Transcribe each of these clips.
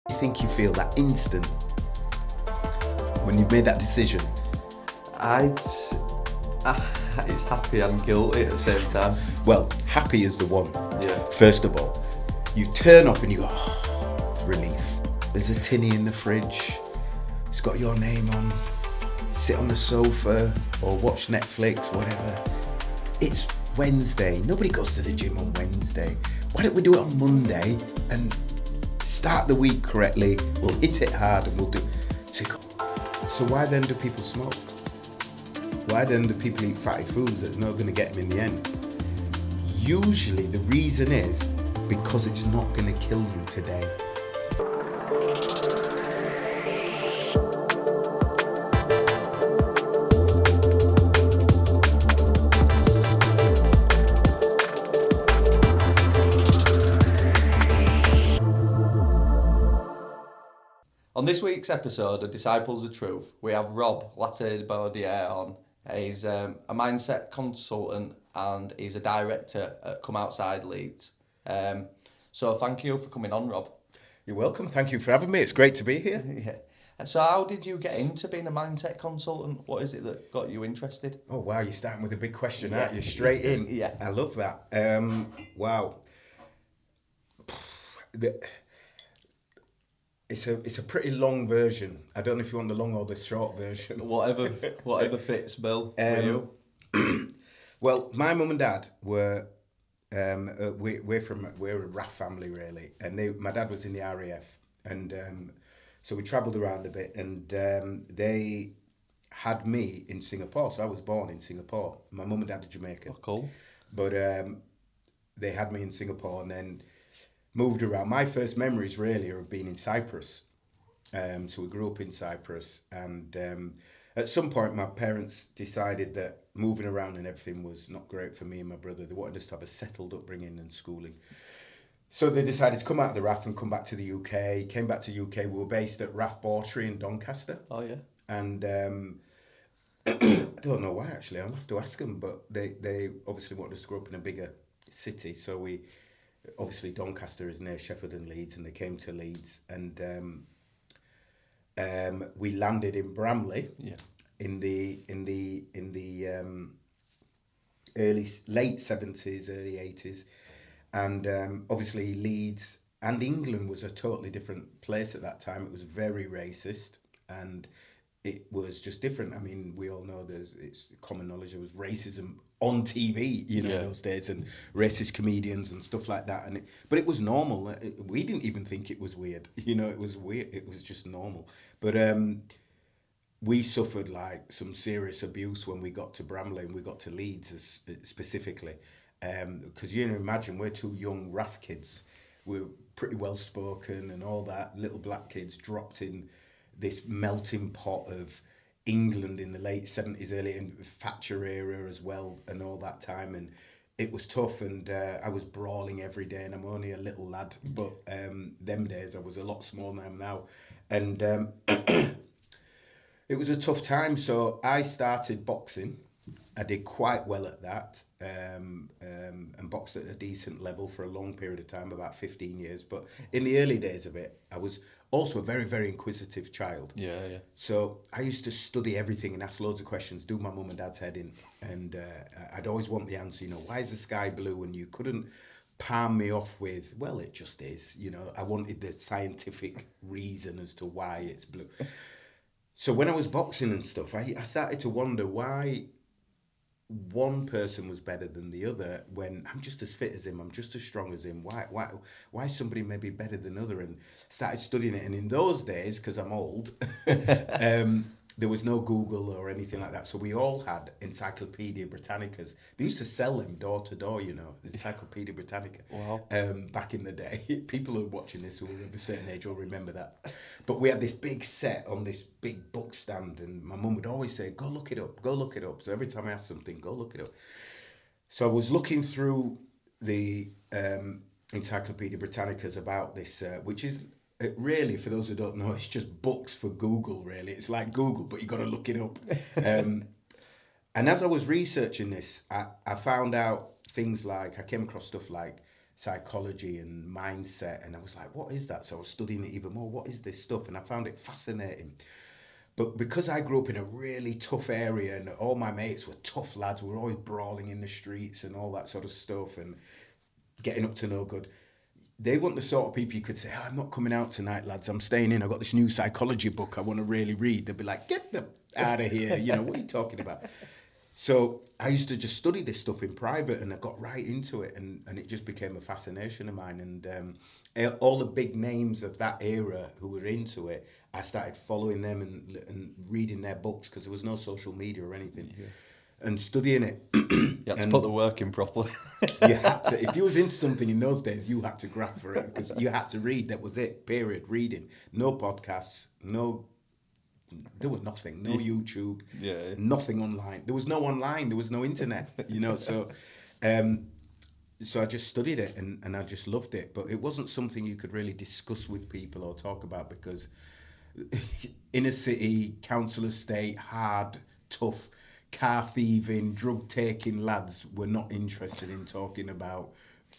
You think you feel that instant when you've made that decision? It's happy and guilty at the same time. Well, happy is the one. Yeah. First of all, you turn up and you go, oh, relief. There's a tinny in the fridge. It's got your name on. Sit on the sofa or watch Netflix, whatever. It's Wednesday. Nobody goes to the gym on Wednesday. Why don't we do it on Monday and start the week correctly? We'll hit it hard and we'll do. So why then do people smoke? Why then do people eat fatty foods that's not going to get them in the end? Usually the reason is because it's not going to kill you today. On this week's episode of Disciples of Truth, we have Rob Lattibeaudiere on. He's a mindset consultant and he's a director at Come Outside Leeds. So thank you for coming on, Rob. You're welcome. Thank you for having me. It's great to be here. Yeah. So how did you get into being a mindset consultant? What is it that got you interested? Oh, wow. You're starting with a big question, aren't you? Straight in. Yeah. I love that. Wow. It's a pretty long version. I don't know if you want the long or the short version. Whatever fits, Bill. For you. Well, my mum and dad were we're a RAF family really, and my dad was in the RAF, and so we travelled around a bit, and they had me in Singapore. So I was born in Singapore. My mum and dad are Jamaican. Oh, cool. But they had me in Singapore and then moved around. My first memories really are of being in Cyprus. So we grew up in Cyprus, and at some point my parents decided that moving around and everything was not great for me and my brother. They wanted us to have a settled upbringing and schooling. So they decided to come out of the RAF and come back to the UK. Came back to the UK. We were based at RAF Bawtry in Doncaster. Oh, yeah. And I don't know why actually. I'll have to ask them, but they obviously wanted us to grow up in a bigger city. So we obviously Doncaster is near Sheffield and Leeds, and they came to Leeds, and we landed in Bramley. Yeah. In the late 70s, early 80s, and obviously Leeds and England was a totally different place at that time. It was very racist, and it was just different. I mean, we all know it's common knowledge there was racism on TV, in those days, and racist comedians and stuff like that. But it was normal. We didn't even think it was weird. It was weird. It was just normal. But we suffered like some serious abuse when we got to Bramley and we got to Leeds specifically, because imagine we're two young RAF kids. We're pretty well spoken and all that. Little black kids dropped in this melting pot of England in the late 70s, early in Thatcher era as well, and all that time, and it was tough, and I was brawling every day, and I'm only a little lad, but them days I was a lot smaller than I am now, and it was a tough time. So I started boxing. I did quite well at that, and boxed at a decent level for a long period of time, about 15 years. But in the early days of it, I was also a very, very inquisitive child. Yeah. So I used to study everything and ask loads of questions, do my mum and dad's head in, and I'd always want the answer, why is the sky blue? And you couldn't palm me off with, well, it just is. I wanted the scientific reason as to why it's blue. So when I was boxing and stuff, I started to wonder why one person was better than the other when I'm just as fit as him, I'm just as strong as him. Why somebody may be better than other? And started studying it. And in those days, because I'm old, there was no Google or anything like that. So we all had Encyclopedia Britannicas. They used to sell them door to door, Encyclopedia Britannica. Wow. Back in the day. People who are watching this who are of a certain age will remember that. But we had this big set on this big book stand, and my mum would always say, go look it up, go look it up. So every time I asked something, go look it up. So I was looking through the Encyclopedia Britannicas about this, which is really, for those who don't know, it's just books for Google, really. It's like Google, but you got to look it up. And as I was researching this, I found out things like, I came across stuff like psychology and mindset, and I was like, what is that? So I was studying it even more. What is this stuff? And I found it fascinating. But because I grew up in a really tough area and all my mates were tough lads, we were always brawling in the streets and all that sort of stuff and getting up to no good. They weren't the sort of people you could say, oh, I'm not coming out tonight, lads. I'm staying in. I've got this new psychology book I want to really read. They'd be like, get them out of here. You know, what are you talking about? So I used to just study this stuff in private, and I got right into it, and it just became a fascination of mine. And all the big names of that era who were into it, I started following them and reading their books because there was no social media or anything, and studying it. You had to put the work in properly. You had to, if you was into something in those days, you had to grab for it because you had to read. That was it. Period. Reading. No podcasts. There was nothing. No YouTube. Yeah. Nothing online. There was no online. There was no internet. You know. So I just studied it and I just loved it. But it wasn't something you could really discuss with people or talk about because inner city, council estate, hard, tough, car thieving, drug taking lads were not interested in talking about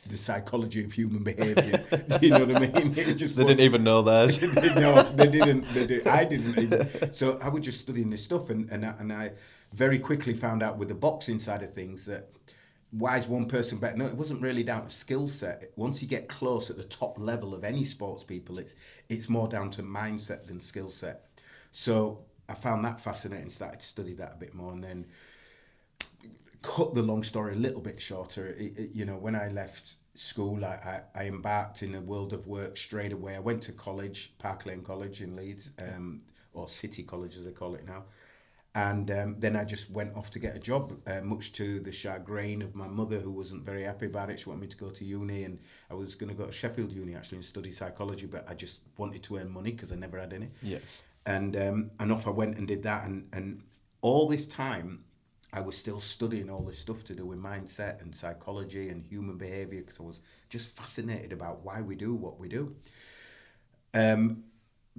the psychology of human behaviour. Do you know what I mean? It just They didn't even know theirs. No, they didn't. I didn't even. So I was just studying this stuff, and I very quickly found out with the boxing side of things that why is one person better? No, it wasn't really down to skill set. Once you get close at the top level of any sports people, it's more down to mindset than skill set. So I found that fascinating, started to study that a bit more, and then cut the long story a little bit shorter. When I left school, I embarked in a world of work straight away. I went to college, Park Lane College in Leeds, or City College as they call it now. And then I just went off to get a job, much to the chagrin of my mother, who wasn't very happy about it. She wanted me to go to uni, and I was going to go to Sheffield Uni actually and study psychology, but I just wanted to earn money because I never had any. Yes. And off I went and did that. And all this time, I was still studying all this stuff to do with mindset and psychology and human behaviour because I was just fascinated about why we do what we do.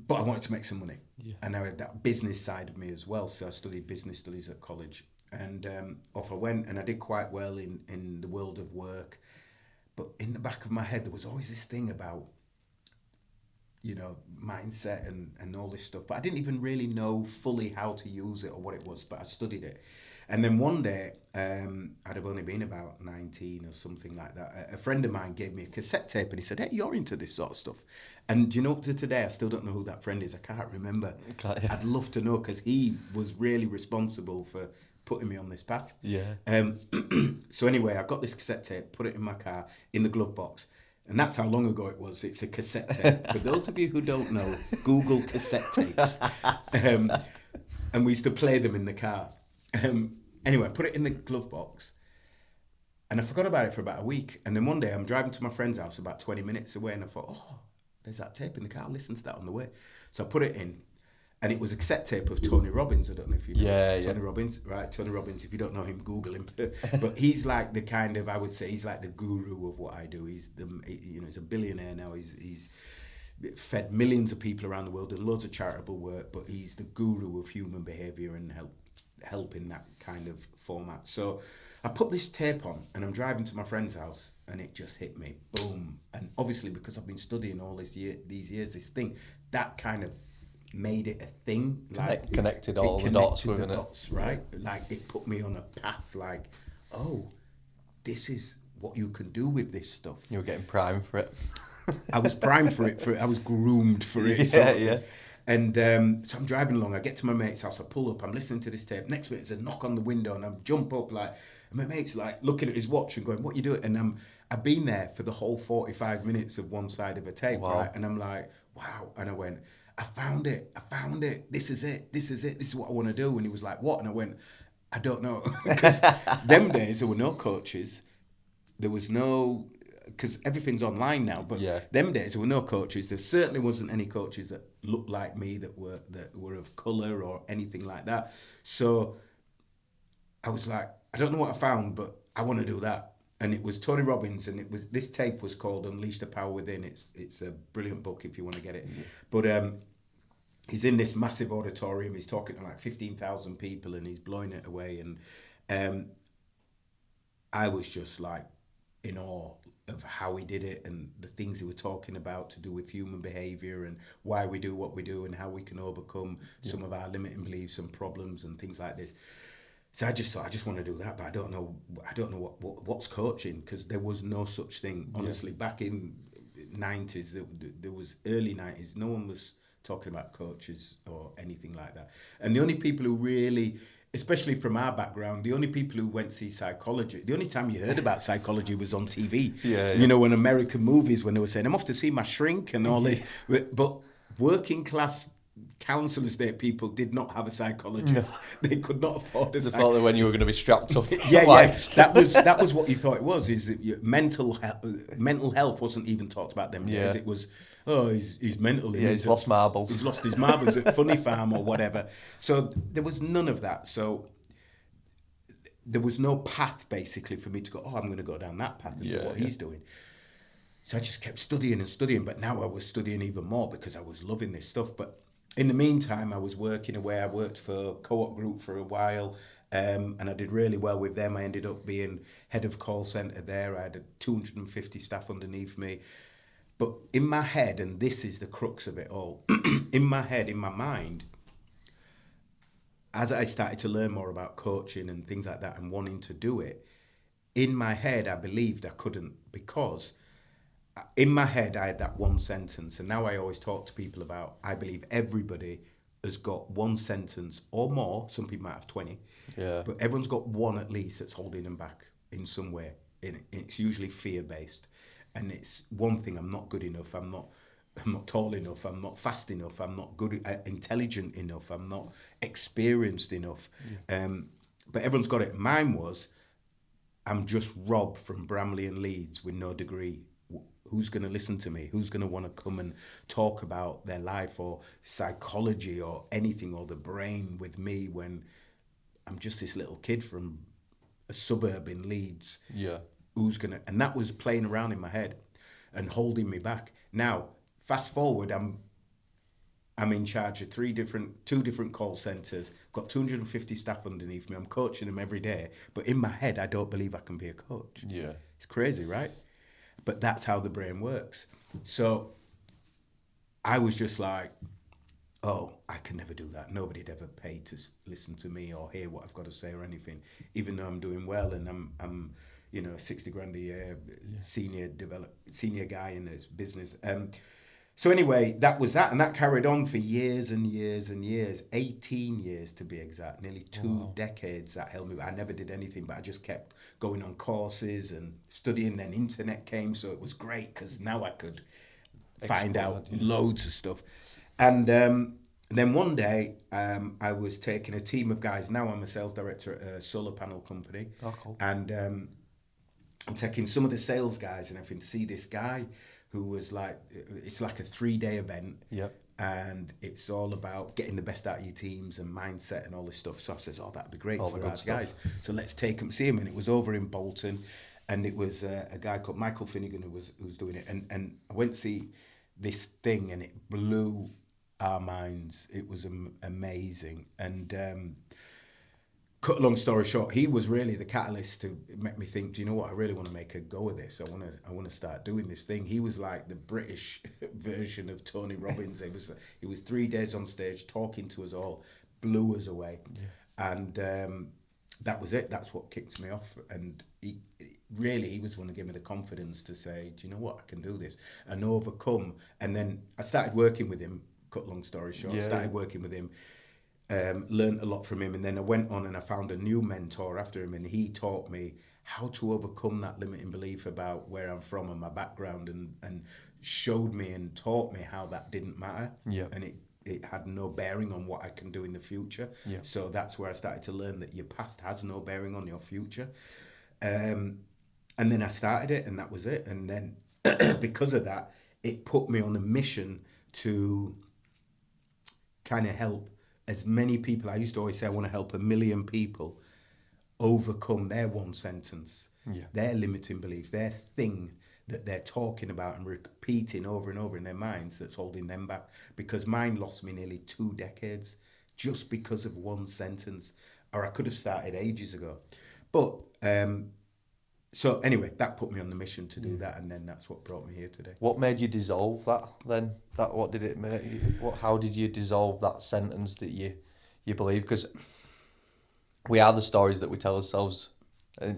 But I wanted to make some money. Yeah. And I had that business side of me as well. So I studied business studies at college. And off I went, and I did quite well in the world of work. But in the back of my head, there was always this thing about, mindset and all this stuff. But I didn't even really know fully how to use it or what it was, but I studied it. And then one day, I'd have only been about 19 or something like that. A friend of mine gave me a cassette tape and he said, hey, you're into this sort of stuff. And up to today, I still don't know who that friend is. I can't remember. Okay, yeah. I'd love to know because he was really responsible for putting me on this path. Yeah. So anyway, I got this cassette tape, put it in my car, in the glove box. And that's how long ago it was. It's a cassette tape. For those of you who don't know, Google cassette tapes. And we used to play them in the car. Anyway, I put it in the glove box and I forgot about it for about a week. And then one day I'm driving to my friend's house about 20 minutes away and I thought, oh, there's that tape in the car. I'll listen to that on the way. So I put it in and it was a cassette tape of Tony Robbins. I don't know if you know Tony Robbins. Right, Tony Robbins. If you don't know him, Google him. But he's like the kind of, I would say, he's like the guru of what I do. He's he's a billionaire now. He's fed millions of people around the world and loads of charitable work, but he's the guru of human behaviour and help in that kind of format. So I put this tape on and I'm driving to my friend's house and it just hit me, boom. And obviously because I've been studying all these years, this thing, that kind of made it a thing. Like connected all the dots within it. Right? Like it put me on a path like, oh, this is what you can do with this stuff. You were getting primed for it. I was primed for it. I was groomed for it. Yeah. And so I'm driving along. I get to my mate's house. I pull up. I'm listening to this tape. Next minute, there's a knock on the window, and I jump up and my mate's like looking at his watch and going, "What you doing?" And I've been there for the whole 45 minutes of one side of a tape, wow. Right? And I'm like, "Wow!" And I went, "I found it. This is it. This is what I want to do." And he was like, "What?" And I went, "I don't know." Because them days there were no coaches. There was no. Because everything's online now, but them days there were no coaches. There certainly wasn't any coaches that looked like me that were of colour or anything like that. So I was like, I don't know what I found, but I want to do that. And it was Tony Robbins, and this tape was called Unleash the Power Within. It's a brilliant book if you want to get it. Mm-hmm. But he's in this massive auditorium. He's talking to like 15,000 people, and he's blowing it away. And I was just like in awe. of how he did it and the things he was talking about to do with human behavior and why we do what we do and how we can overcome some of our limiting beliefs and problems and things like this. So I just thought I just want to do that, but I don't know what's coaching, because there was no such thing. Honestly, back in 90s, there was early 90s, no one was talking about coaches or anything like that. And the only people who really, especially from our background, the only people who went to see psychology, the only time you heard about psychology was on TV. You know, in American movies when they were saying, I'm off to see my shrink and all this. But working class counsellors there, people did not have a psychologist. They could not afford a They thought that when you were going to be strapped up. yeah. That was what you thought it was. Is that your mental health wasn't even talked about them days. It was, oh, he's mentally. Yeah, he's lost marbles. He's lost his marbles at Funny Farm or whatever. So there was none of that. So there was no path basically for me to go, oh, I'm going to go down that path and do what he's doing. So I just kept studying and studying, but now I was studying even more because I was loving this stuff. But in the meantime, I was working away. I worked for Co-op Group for a while, and I did really well with them. I ended up being head of call centre there. I had 250 staff underneath me. But in my head, and this is the crux of it all, in my head, in my mind, as I started to learn more about coaching and things like that and wanting to do it, in my head, I believed I couldn't, because in my head, I had that one sentence. And now I always talk to people about, I believe everybody has got one sentence or more. Some people might have 20. Yeah. But everyone's got one at least that's holding them back in some way. It's usually fear-based. And it's one thing: I'm not good enough. I'm not tall enough. I'm not fast enough. I'm not good, intelligent enough. I'm not experienced enough. But everyone's got it. Mine was, I'm just Rob from Bramley and Leeds with no degree. Who's going to listen to me? Who's going to want to come and talk about their life or psychology or anything or the brain with me when I'm just this little kid from a suburb in Leeds? Yeah. Who's going to... And that was playing around in my head and holding me back. Now, fast forward, I'm in charge of two different call centres, got 250 staff underneath me. I'm coaching them every day. But in my head, I don't believe I can be a coach. Yeah. It's crazy, right? But that's how the brain works. So I was just like, oh, I can never do that. Nobody'd ever pay to listen to me or hear what I've got to say or anything, even though I'm doing well and I'm 60 grand a year, senior guy in this business. So anyway, that was that, and that carried on for years and years and years, 18 years to be exact, nearly two decades that held me. I never did anything, but I just kept going on courses and studying. Then internet came, so it was great because now I could find out loads of stuff. And then one day, I was taking a team of guys. Now I'm a sales director at a solar panel company. Oh, cool. And I'm taking some of the sales guys and everything, see this guy who was like, it's like a 3-day event. Yep. And it's all about getting the best out of your teams and mindset and all this stuff. So I says, oh, that'd be great all for our guys. So let's take them, see him. And it was over in Bolton. And it was a guy called Michael Finnegan who was doing it. And I went to see this thing and it blew our minds. It was amazing. And cut a long story short, he was really the catalyst to make me think, do you know what, I really want to make a go of this. I want to start doing this thing. He was like the British version of Tony Robbins. He was 3 days on stage talking to us all, blew us away. Yeah. And that was it. That's what kicked me off. And he was one to give me the confidence to say, do you know what, I can do this and overcome. And then I started working with him, cut long story short, working with him. Learned a lot from him, and then I went on and I found a new mentor after him, and he taught me how to overcome that limiting belief about where I'm from and my background, and showed me and taught me how that didn't matter, and it had no bearing on what I can do in the future. So that's where I started to learn that your past has no bearing on your future, and then I started it, and that was it. And then because of that, it put me on a mission to kind of help as many people. I used to always say I want to help 1 million people overcome their one sentence, their limiting belief, their thing that they're talking about and repeating over and over in their minds that's holding them back. Because mine lost me nearly 2 decades just because of one sentence, or I could have started ages ago. But So anyway, that put me on the mission to do that, and then that's what brought me here today. What made you dissolve that then? What did it make you, how did you dissolve that sentence that you believe? Because we are the stories that we tell ourselves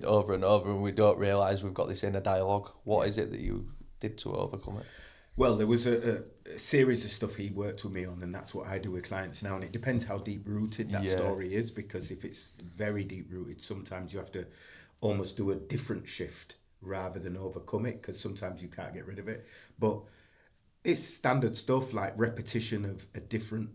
over and over, and we don't realise we've got this inner dialogue. What is it that you did to overcome it? Well, there was a series of stuff he worked with me on, and that's what I do with clients now. And it depends how deep rooted that story is, because if it's very deep rooted, sometimes you have to almost do a different shift rather than overcome it, because sometimes you can't get rid of it. But it's standard stuff like repetition of a different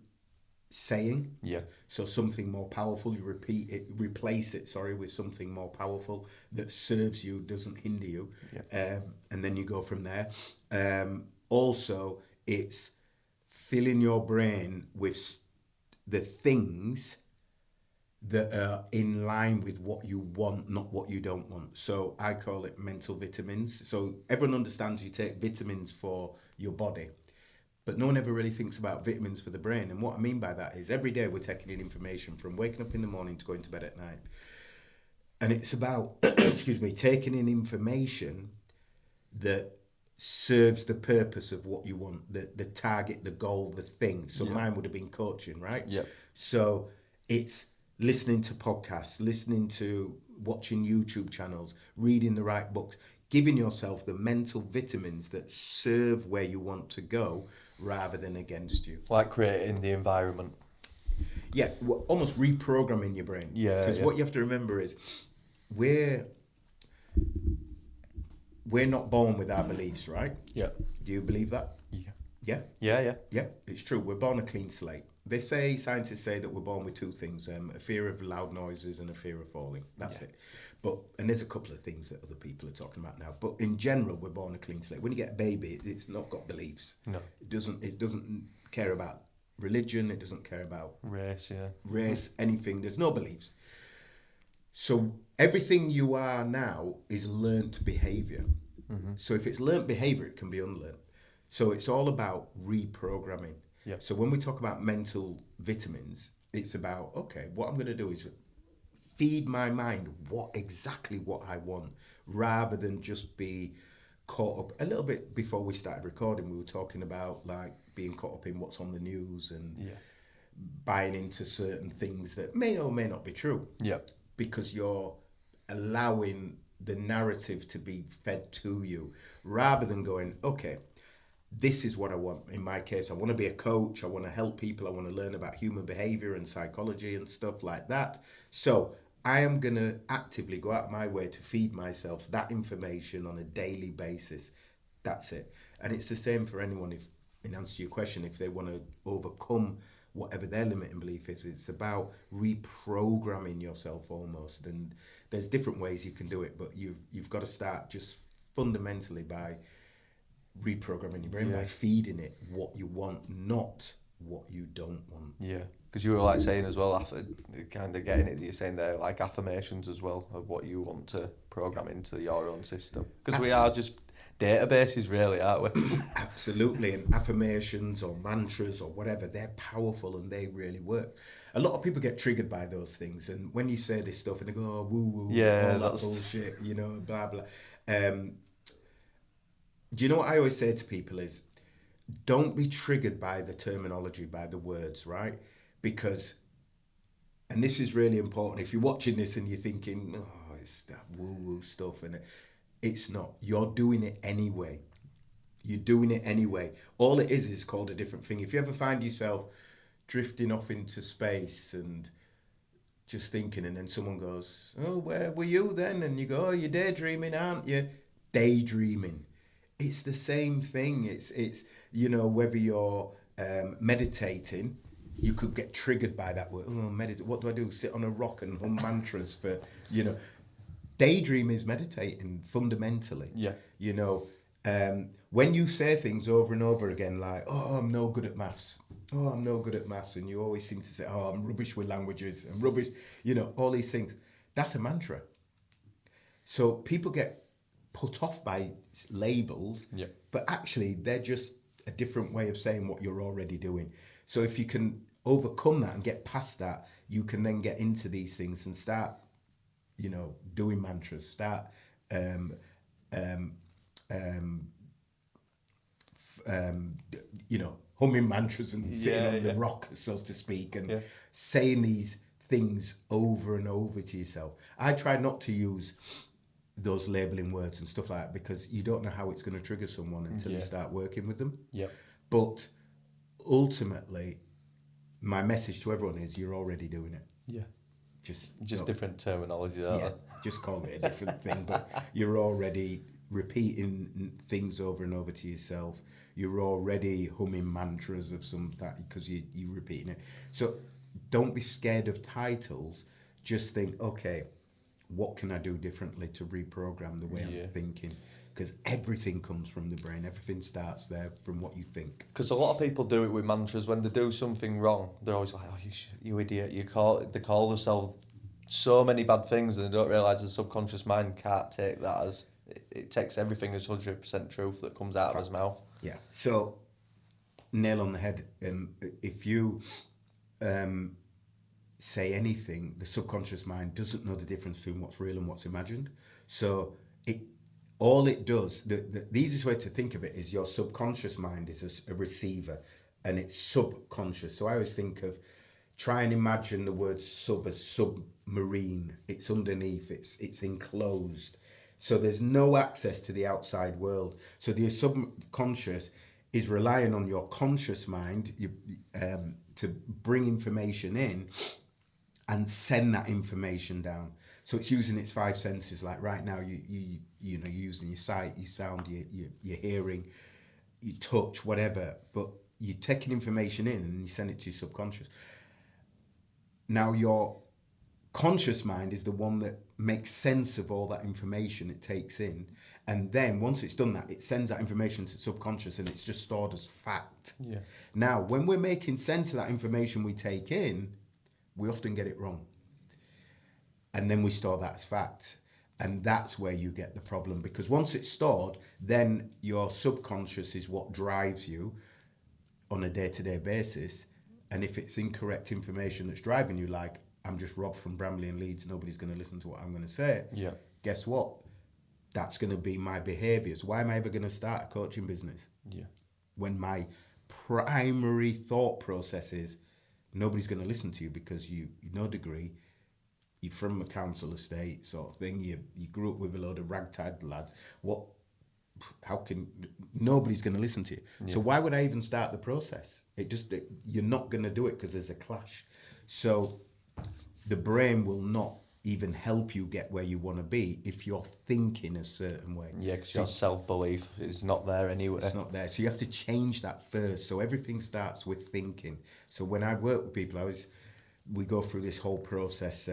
saying. Yeah. So something more powerful, you replace it, with something more powerful that serves you, doesn't hinder you. Yeah. And then you go from there. Also, it's filling your brain with the things that are in line with what you want, not what you don't want. So I call it mental vitamins. So everyone understands you take vitamins for your body, but no one ever really thinks about vitamins for the brain. And what I mean by that is every day we're taking in information from waking up in the morning to going to bed at night. And it's about, taking in information that serves the purpose of what you want, the target, the goal, the thing. So mine would have been coaching, right? Yeah. So it's listening to podcasts, watching YouTube channels, reading the right books, giving yourself the mental vitamins that serve where you want to go rather than against you. Like creating the environment. Yeah, almost reprogramming your brain. Yeah. Because what you have to remember is we're not born with our beliefs, right? Yeah. Do you believe that? Yeah. Yeah? Yeah. Yeah, it's true. We're born a clean slate. Scientists say that we're born with two things, a fear of loud noises and a fear of falling. That's it. And there's a couple of things that other people are talking about now. But in general, we're born a clean slate. When you get a baby, it's not got beliefs. No. It doesn't care about religion. It doesn't care about race, anything. There's no beliefs. So everything you are now is learnt behaviour. Mm-hmm. So if it's learnt behaviour, it can be unlearned. So it's all about reprogramming. Yeah. So when we talk about mental vitamins, it's about, okay, what I'm going to do is feed my mind what I want, rather than just be caught up. A little bit before we started recording, we were talking about like being caught up in what's on the news and buying into certain things that may or may not be true. Yeah. Because you're allowing the narrative to be fed to you, rather than going, okay, this is what I want. In my case, I want to be a coach. I want to help people. I want to learn about human behavior and psychology and stuff like that. So I am going to actively go out of my way to feed myself that information on a daily basis. That's it. And it's the same for anyone. If, in answer to your question, if they want to overcome whatever their limiting belief is, it's about reprogramming yourself almost. And there's different ways you can do it, but you've got to start just fundamentally by reprogramming your brain, by feeding it what you want, not what you don't want. Yeah, because you were like saying as well, after kind of getting it, you're saying there, like affirmations as well of what you want to program into your own system. Because we are just databases, really, aren't we? Absolutely, and affirmations or mantras or whatever, they're powerful and they really work. A lot of people get triggered by those things, and when you say this stuff and they go, oh, woo woo, all that bullshit, blah blah. Do you know what I always say to people is, don't be triggered by the terminology, by the words, right? Because, and this is really important, if you're watching this and you're thinking, oh, it's that woo-woo stuff, and it's not. You're doing it anyway. You're doing it anyway. All it is called a different thing. If you ever find yourself drifting off into space and just thinking, and then someone goes, oh, where were you then? And you go, oh, you're daydreaming, aren't you? Daydreaming. It's the same thing. It's whether you're meditating, you could get triggered by that word. Oh, meditate. What do I do? Sit on a rock and hum mantras for, Daydream is meditating fundamentally. Yeah. When you say things over and over again, like, oh, I'm no good at maths. Oh, I'm no good at maths. And you always seem to say, oh, I'm rubbish with languages and rubbish, all these things. That's a mantra. So people get put off by labels, but actually they're just a different way of saying what you're already doing. So if you can overcome that and get past that, you can then get into these things and start, doing mantras, start um, um, um, you know, humming mantras and sitting Yeah, on the yeah. rock, so to speak, and Yeah. saying these things over and over to yourself. I try not to use those labeling words and stuff like that because you don't know how it's going to trigger someone until you Yeah. start working with them. Yeah. But ultimately, my message to everyone is you're already doing it. Yeah. Just Just don't, different terminology, yeah, aren't just call it a different thing, but you're already repeating things over and over to yourself. You're already humming mantras of something because you're repeating it. So don't be scared of titles. Just think, okay, what can I do differently to reprogram the way they? I'm Yeah. thinking? Because everything comes from the brain. Everything starts there from what you think. Because a lot of people do it with mantras. When they do something wrong, they're always like, "Oh, you idiot!" They call themselves so many bad things, and they don't realise the subconscious mind can't take that as it takes everything as 100% truth that comes out of his Fact. mouth. Yeah. So nail on the head. If you say anything, the subconscious mind doesn't know the difference between what's real and what's imagined. So it all it does, the easiest way to think of it is your subconscious mind is a receiver and it's subconscious. So I always think of try and imagine the word sub as submarine. It's underneath, it's enclosed. So there's no access to the outside world. So the subconscious is relying on your conscious mind to bring information in and send that information down. So it's using its five senses. Like right now, you know, you're using your sight, your sound, your hearing, your touch, whatever. But you're taking information in and you send it to your subconscious. Now your conscious mind is the one that makes sense of all that information it takes in, and then once it's done that, it sends that information to subconscious, and it's just stored as fact. Yeah. Now, when we're making sense of that information we take in, we often get it wrong. And then we store that as fact. And that's where you get the problem because once it's stored, then your subconscious is what drives you on a day-to-day basis. And if it's incorrect information that's driving you, like I'm just Rob from Bramley and Leeds, nobody's going to listen to what I'm going to say. Yeah. Guess what? That's going to be my behaviours. Why am I ever going to start a coaching business? Yeah. When my primary thought process is nobody's going to listen to you because you no degree, you're from a council estate sort of thing, you grew up with a load of ragtag lads. How can nobody's going to listen to you? Yeah. So why would I even start the process? You're not going to do it because there's a clash. So the brain will not even help you get where you want to be if you're thinking a certain way. Yeah, because So your self-belief is not there anyway. it's not there. So you have to change that first. So everything starts with thinking. So when I work with people, we go through this whole process.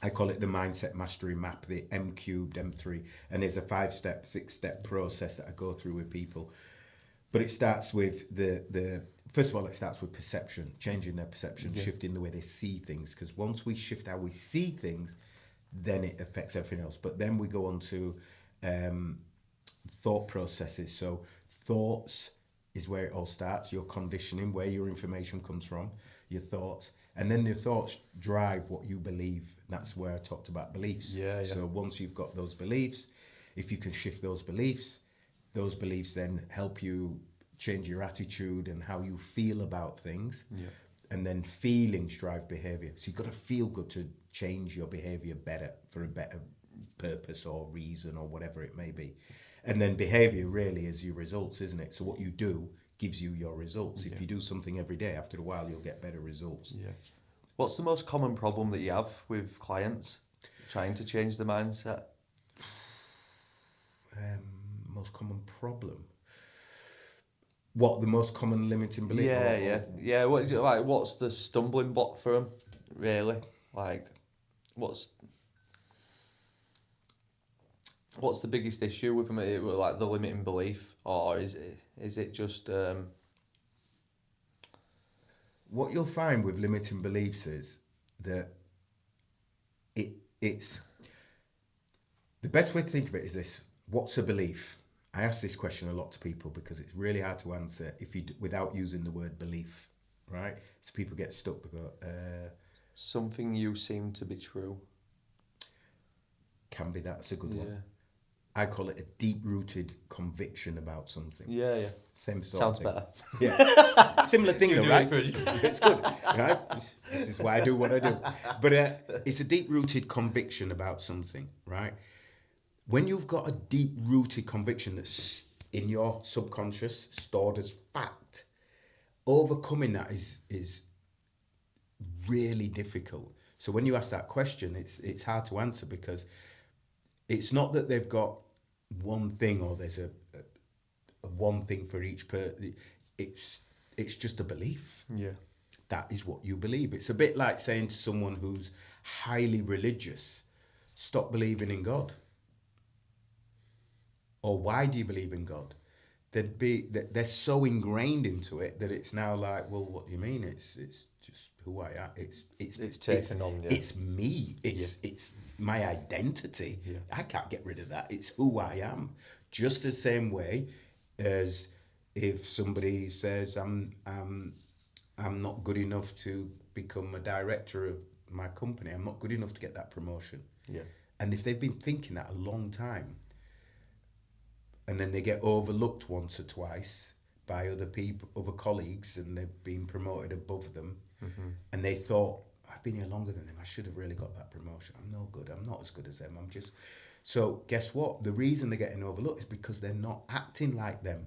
I call it the mindset mastery map, the M cubed, M3, and there's a 5-step, 6-step process that I go through with people. But it starts with the first of all, it starts with perception, changing their perception, shifting the way they see things. Because once we shift how we see things, then it affects everything else. But then we go on to thought processes. So thoughts is where it all starts, your conditioning, where your information comes from, your thoughts. And then your thoughts drive what you believe. That's where I talked about beliefs. Yeah. So once you've got those beliefs, if you can shift those beliefs then help you change your attitude and how you feel about things. Yeah. And then feelings drive behavior. So you've got to feel good to change your behavior better for a better purpose or reason or whatever it may be. And then behavior really is your results, isn't it? So what you do gives you your results. If you do something every day, after a while, you'll get better results. Yeah. What's the most common problem that you have with clients trying to change the mindset? Most common problem. What, the most common limiting belief? Yeah. What's the stumbling block for them? Really, like, what's the biggest issue with them? Like the limiting belief, or is it just? What you'll find with limiting beliefs is that it's the best way to think of it is this: what's a belief? I ask this question a lot to people because it's really hard to answer without using the word belief, right? So people get stuck. They go, Something you seem to be true. Can be, that's a good Yeah. one. I call it a deep-rooted conviction about something. Yeah, yeah. Same sort Sounds of thing. better. Yeah. Similar thing You though, do right? it for a- It's good, right? This is why I do what I do. But it's a deep-rooted conviction about something, right? When you've got a deep-rooted conviction that's in your subconscious, stored as fact, overcoming that is really difficult. So when you ask that question, it's hard to answer because it's not that they've got one thing or there's a one thing for each person. It's just a belief. Yeah. That is what you believe. It's a bit like saying to someone who's highly religious, stop believing in God. Or why do you believe in God? They're so ingrained into it that it's now like, well, what do you mean? It's just who I am. It's taken on, yeah. It's me. It's my identity. Yeah. I can't get rid of that. It's who I am. Just the same way as if somebody says I'm not good enough to become a director of my company. I'm not good enough to get that promotion. Yeah. And if they've been thinking that a long time, and then they get overlooked once or twice by other people, other colleagues, and they've been promoted above them, and they thought, I've been here longer than them, I should have really got that promotion. I'm no good. I'm not as good as them. I'm just... So guess what? The reason they're getting overlooked is because they're not acting like them,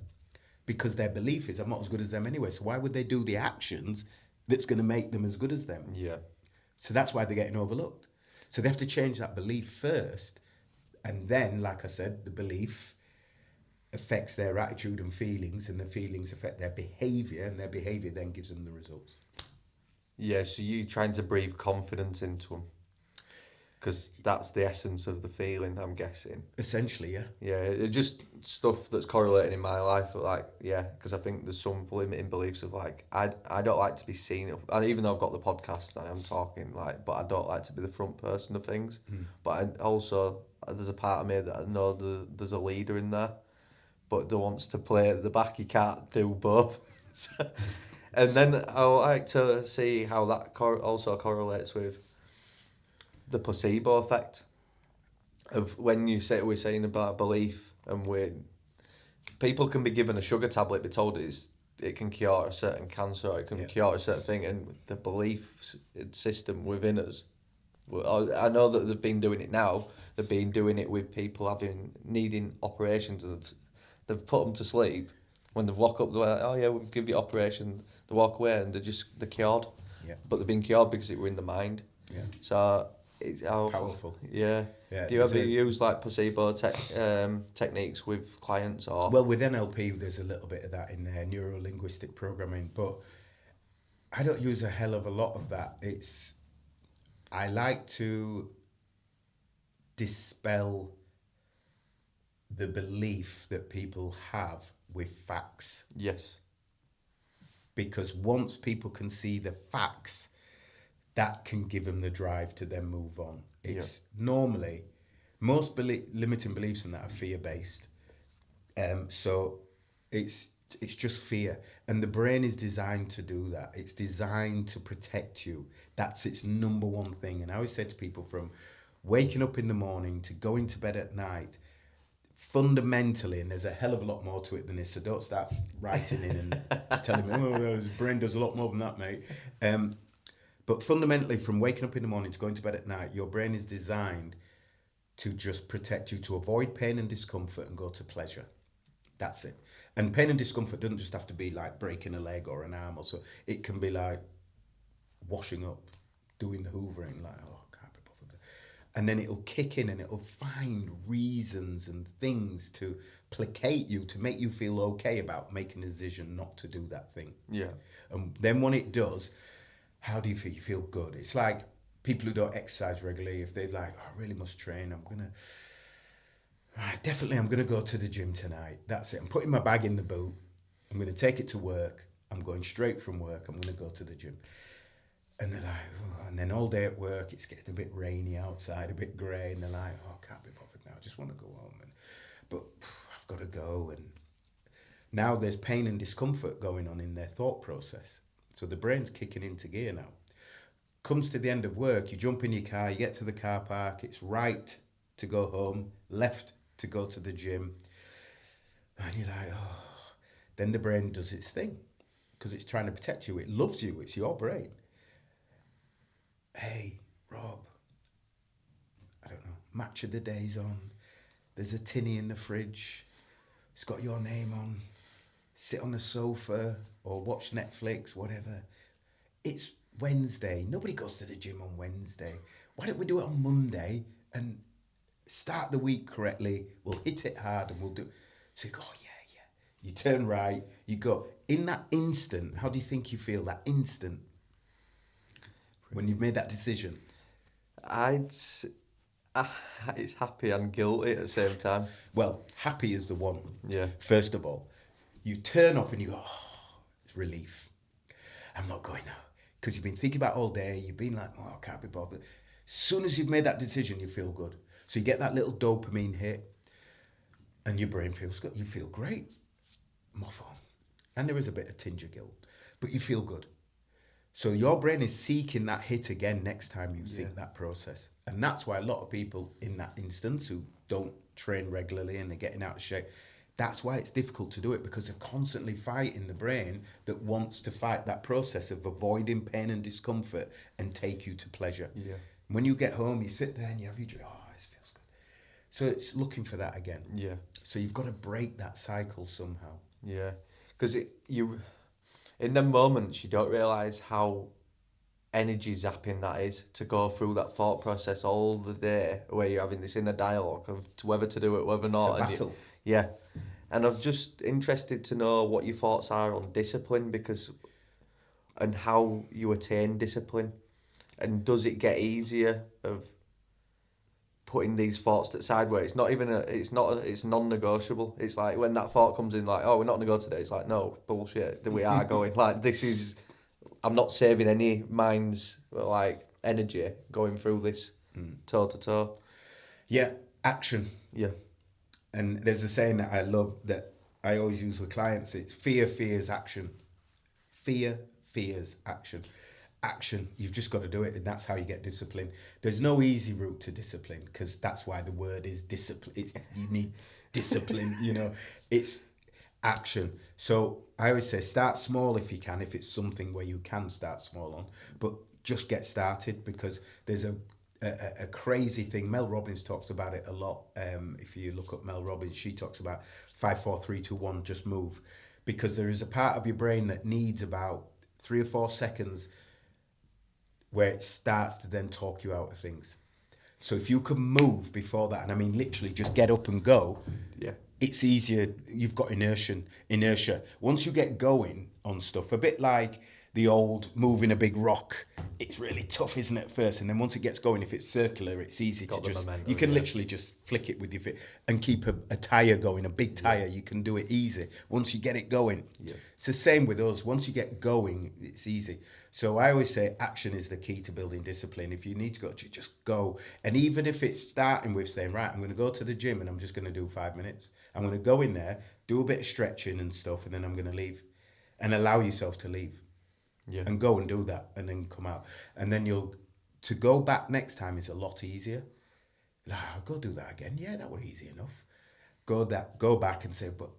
because their belief is, I'm not as good as them anyway. So why would they do the actions that's going to make them as good as them? Yeah. So that's why they're getting overlooked. So they have to change that belief first, and then, like I said, the belief affects their attitude and feelings, and the feelings affect their behaviour, and their behaviour then gives them the results. Yeah, so you trying to breathe confidence into them, because that's the essence of the feeling, I'm guessing. Essentially, yeah. Yeah, it just stuff that's correlating in my life, like, yeah, because I think there's some limiting beliefs of, like, I don't like to be seen, and even though I've got the podcast and I'm talking, like, but I don't like to be the front person of things. But I also, there's a part of me that I know there's a leader in there, but that wants to play at the back. You can't do both. And then I like to see how that also correlates with the placebo effect of when we're saying about belief, and people can be given a sugar tablet, be told it can cure a certain cancer, or it can cure a certain thing, and the belief system within us. Well, I know that they've been doing it now. They've been doing it with people needing operations, and they've put them to sleep. When they walk up, they're like, oh yeah, we've given you operation. They walk away and they're cured. Yeah. But they've been cured because it were in the mind. Yeah. So Powerful. Yeah. Yeah. Do you ever use like placebo techniques with clients, or? Well, with NLP, there's a little bit of that in there, neuro-linguistic programming, but I don't use a hell of a lot of that. I like to dispel the belief that people have with facts. Yes. Because once people can see the facts, that can give them the drive to then move on. It's normally, most limiting beliefs in that are fear-based. So it's just fear. And the brain is designed to do that. It's designed to protect you. That's its number one thing. And I always say to people, from waking up in the morning to going to bed at night, fundamentally, and there's a hell of a lot more to it than this, so don't start writing in and telling me, oh, the brain does a lot more than that, mate. But fundamentally, from waking up in the morning to going to bed at night, your brain is designed to just protect you, to avoid pain and discomfort and go to pleasure. That's it. And pain and discomfort doesn't just have to be like breaking a leg or an arm or so. It can be like washing up, doing the hoovering, like, oh, can't be bothered. And then it'll kick in and it'll find reasons and things to placate you, to make you feel okay about making a decision not to do that thing. Yeah. And then when it does, how do you feel? You feel good. It's like people who don't exercise regularly, if they're like, oh, I really must train, I'm going to go to the gym tonight. That's it. I'm putting my bag in the boot. I'm going to take it to work. I'm going straight from work. I'm going to go to the gym. And they're like, oh, and then all day at work, it's getting a bit rainy outside, a bit grey, and they're like, oh, I can't be bothered now. I just want to go home. But I've got to go. And now there's pain and discomfort going on in their thought process. So the brain's kicking into gear now. Comes to the end of work, you jump in your car, you get to the car park, it's right to go home, left to go to the gym, and you're like, oh. Then the brain does its thing because it's trying to protect you. It loves you. It's your brain. Hey, Rob, I don't know, match of the day's on. There's a tinny in the fridge. It's got your name on. Sit on the sofa or watch Netflix, whatever. It's Wednesday. Nobody goes to the gym on Wednesday. Why don't we do it on Monday and start the week correctly? We'll hit it hard and we'll do. So you go, oh, yeah. You turn right. You go. In that instant, how do you think you feel? That instant when you've made that decision. It's happy and guilty at the same time. Well, happy is the one. Yeah. First of all, you turn off and you go, oh, it's relief. I'm not going now. Because you've been thinking about it all day. You've been like, oh, I can't be bothered. As soon as you've made that decision, you feel good. So you get that little dopamine hit and your brain feels good. You feel great. More fun. And there is a bit of tinge of guilt. But you feel good. So your brain is seeking that hit again next time you think that process. And that's why a lot of people in that instance who don't train regularly and they're getting out of shape, that's why it's difficult to do it, because they're constantly fighting the brain that wants to fight that process of avoiding pain and discomfort and take you to pleasure. Yeah. When you get home, you sit there and you have your drink, oh, this feels good. So it's looking for that again. Yeah. So you've got to break that cycle somehow. Yeah. Because in them moments, you don't realise how energy zapping that is, to go through that thought process all the day where you're having this inner dialogue of whether to do it, whether or not. It's a battle. Yeah. And I'm just interested to know what your thoughts are on discipline, and how you attain discipline, and does it get easier of putting these thoughts to the side where it's non-negotiable. It's like when that thought comes in, like, oh, we're not going to go today. It's like, no, bullshit, that we are going. Like, I'm not saving any mind's, like, energy going through this toe to toe. Yeah, action. Yeah. And there's a saying that I love that I always use with clients. It's fear fears action. Fear fears action. Action, you've just got to do it, and that's how you get discipline. There's no easy route to discipline, because that's why the word is discipline. You need discipline, it's action. So I always say start small if you can, if it's something where you can start small on, but just get started, because there's a crazy thing. Mel Robbins talks about it a lot. If you look up Mel Robbins, she talks about 5, 4, 3, 2, 1, just move, because there is a part of your brain that needs about 3 or 4 seconds where it starts to then talk you out of things. So if you can move before that, and I mean literally just get up and go, it's easier. You've got inertia. Once you get going on stuff, a bit like the old moving a big rock, it's really tough, isn't it, at first? And then once it gets going, if it's circular, it's easy to just, momentum, you can literally just flick it with your feet and keep a tyre going, a big tyre, you can do it easy. Once you get it going, it's the same with us. Once you get going, it's easy. So I always say action is the key to building discipline. If you need to go, just go. And even if it's starting with saying, right, I'm going to go to the gym and I'm just going to do 5 minutes. I'm going to go in there, do a bit of stretching and stuff, and then I'm going to leave. And allow yourself to leave. Yeah. And go and do that and then come out. And then to go back next time is a lot easier. Like, I'll go do that again. Yeah, that was easy enough. Go back and say, but,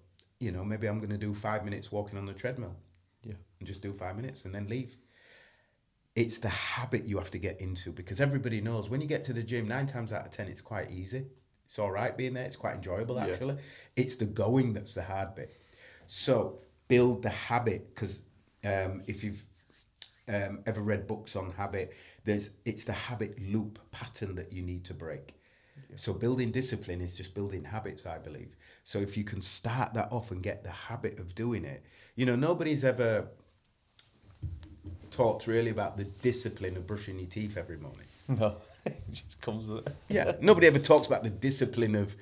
maybe I'm going to do 5 minutes walking on the treadmill. Yeah. And just do 5 minutes and then leave. It's the habit you have to get into, because everybody knows when you get to the gym, 9 times out of 10, it's quite easy. It's all right being there. It's quite enjoyable, actually. Yeah. It's the going that's the hard bit. So build the habit, because if you've ever read books on habit, it's the habit loop pattern that you need to break. Yeah. So building discipline is just building habits, I believe. So if you can start that off and get the habit of doing it, nobody's ever talked really about the discipline of brushing your teeth every morning. No, it just comes there. Yeah, nobody ever talks about the discipline of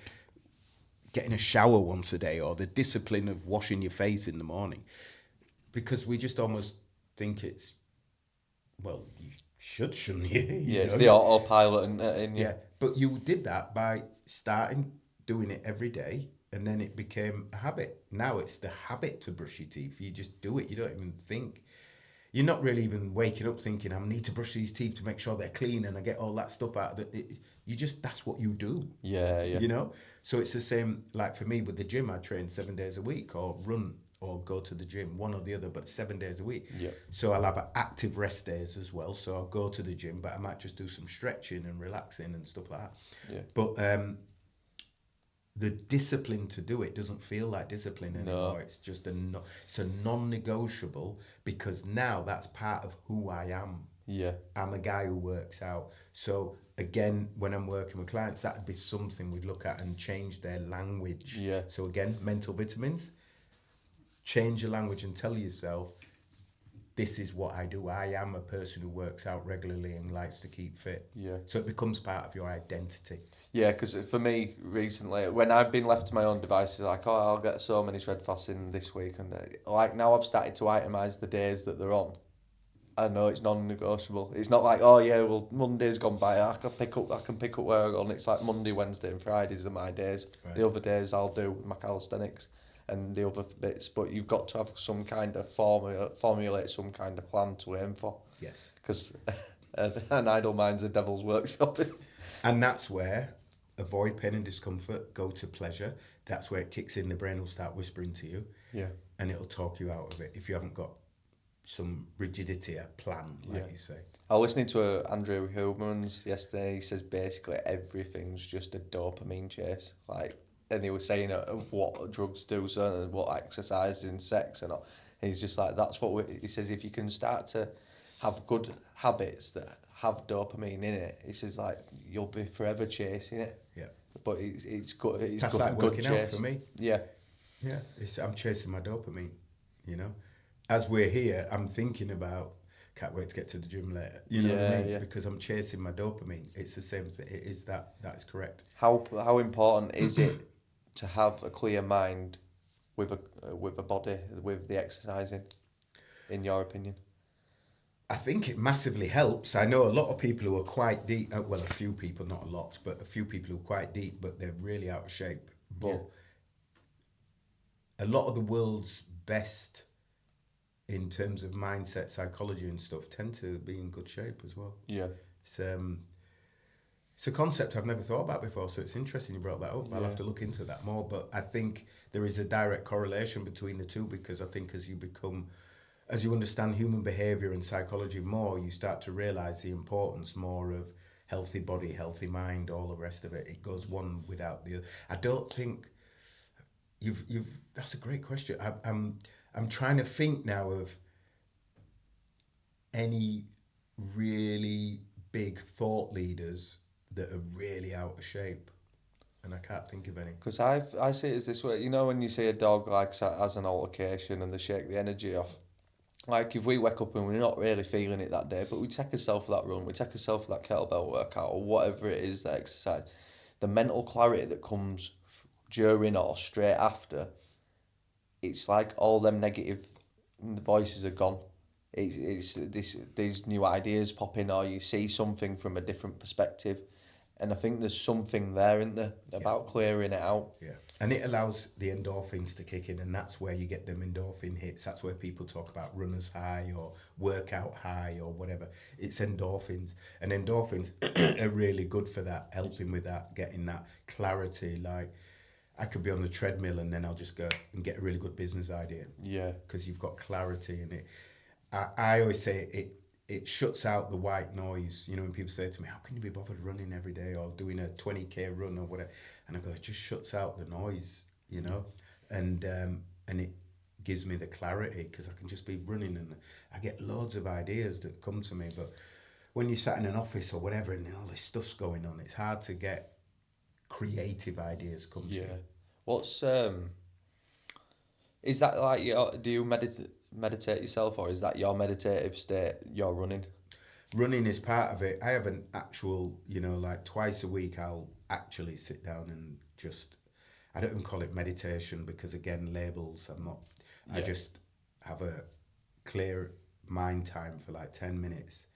getting a shower once a day, or the discipline of washing your face in the morning, because we just almost think it's, well, you shouldn't you? It's the autopilot in you. Yeah, but you did that by starting doing it every day, and then it became a habit. Now it's the habit to brush your teeth. You just do it. You don't even think. you're not really even waking up thinking, I need to brush these teeth to make sure they're clean and I get all that stuff out of it. You just, that's what you do, Yeah, you know? So it's the same, like for me with the gym, I train 7 days a week or run or go to the gym, one or the other, but 7 days a week. Yeah. So I'll have active rest days as well. So I'll go to the gym, but I might just do some stretching and relaxing and stuff like that. Yeah. But the discipline to do it doesn't feel like discipline anymore. No. It's just it's a non-negotiable, because now that's part of who I am. Yeah. I'm a guy who works out. So again, when I'm working with clients, that'd be something we'd look at and change their language. Yeah. So again, mental vitamins, change your language and tell yourself, this is what I do. I am a person who works out regularly and likes to keep fit. Yeah. So it becomes part of your identity. Yeah, because for me recently, when I've been left to my own devices, like, oh, I'll get so many shred fasts in this week, and like now I've started to itemise the days that they're on. I know it's non-negotiable. It's not like, oh yeah, well Monday's gone by, I can pick up where I go, and it's like Monday, Wednesday, and Fridays are my days. Right. The other days I'll do my calisthenics and the other bits, but you've got to have some kind of formulate some kind of plan to aim for. Yes. Because an idle mind's a devil's workshop. And that's where avoid pain and discomfort, go to pleasure. That's where it kicks in. The brain will start whispering to you. Yeah. And it'll talk you out of it if you haven't got some rigidity, a plan, like you say. I was listening to Andrew Huberman's yesterday. He says basically everything's just a dopamine chase. Like, and he was saying of what drugs do, and what exercise and sex and all. And he's just like, that's what he says. If you can start to have good habits that have dopamine in it, he says, like, you'll be forever chasing it. Yeah. But it's good. It's That's good, like good working chase. out for me. Yeah. Yeah. I'm chasing my dopamine, you know. As we're here, I'm thinking about, can't wait to get to the gym later. You know what I mean? Yeah. Because I'm chasing my dopamine. It's the same thing. It is that is correct. How important is it to have a clear mind with a body, with the exercising, in your opinion? I think it massively helps. I know a lot of people who are quite deep, well, a few people, not a lot, but a few people who are quite deep, but they're really out of shape. But a lot of the world's best in terms of mindset, psychology and stuff tend to be in good shape as well. Yeah. It's a concept I've never thought about before, so it's interesting you brought that up. I'll have to look into that more, but I think there is a direct correlation between the two, because I think as you understand human behaviour and psychology more, you start to realise the importance more of healthy body, healthy mind, all the rest of it. It goes one without the other. I don't think that's a great question. I'm trying to think now of any really big thought leaders that are really out of shape, and I can't think of any. Because I see it as this way, you know, when you see a dog like has an altercation and they shake the energy off. Like if we wake up and we're not really feeling it that day, but we take ourselves for that run, we take ourselves for that kettlebell workout or whatever it is, that exercise, the mental clarity that comes during or straight after, it's like all them negative voices are gone. It's these new ideas pop in, or you see something from a different perspective, and I think there's something there, isn't there, about clearing it out. Yeah, and it allows the endorphins to kick in, and that's where you get them endorphin hits. That's where people talk about runner's high or workout high or whatever. It's endorphins, and endorphins are really good for that, helping with that, getting that clarity. Like, I could be on the treadmill and then I'll just go and get a really good business idea. Yeah. Because you've got clarity in it. I always say it shuts out the white noise. You know, when people say to me, how can you be bothered running every day or doing a 20k run or whatever? And I go, it just shuts out the noise, you know, and it gives me the clarity, because I can just be running and I get loads of ideas that come to me. But when you're sat in an office or whatever and all this stuff's going on, it's hard to get creative ideas come to you. What's is that like do you meditate yourself, or is that your meditative state, your running? Running is part of it. I have an actual, you know, like twice a week I'll actually sit down and just, I don't even call it meditation because again, labels, I just have a clear mind time for like 10 minutes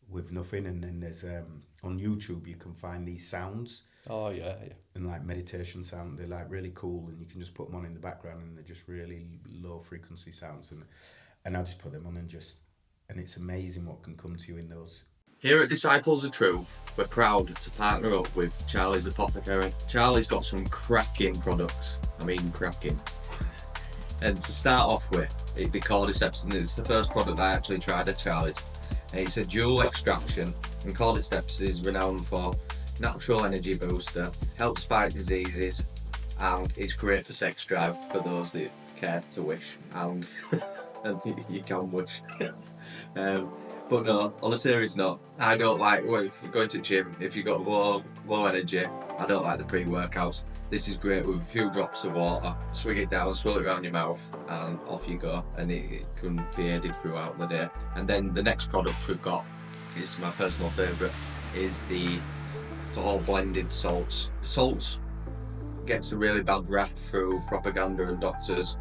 with nothing. And then there's, on YouTube, you can find these sounds. Oh, yeah. And like meditation sound, they're like really cool, and you can just put them on in the background and they're just really low frequency sounds. And I just put them on and just and it's amazing what can come to you in those. Here at Disciples of Truth, we're proud to partner up with Charlie's Apothecary. Charlie's got some cracking products. I mean, cracking. And to start off with, it'd be cordyceps, and it's the first product I actually tried at Charlie's. And it's a dual extraction, and cordyceps is renowned for natural energy booster, helps fight diseases, and it's great for sex drive for those that care to wish, and, and you can wish. But no, on a serious note, I don't like, well, if you're going to the gym, if you've got low energy, I don't like the pre-workouts. This is great with a few drops of water, swig it down, swirl it around your mouth, and off you go, and it can be aided throughout the day. And then the next product we've got is my personal favourite, is the fall blended salts. Salts gets a really bad rap through propaganda and doctors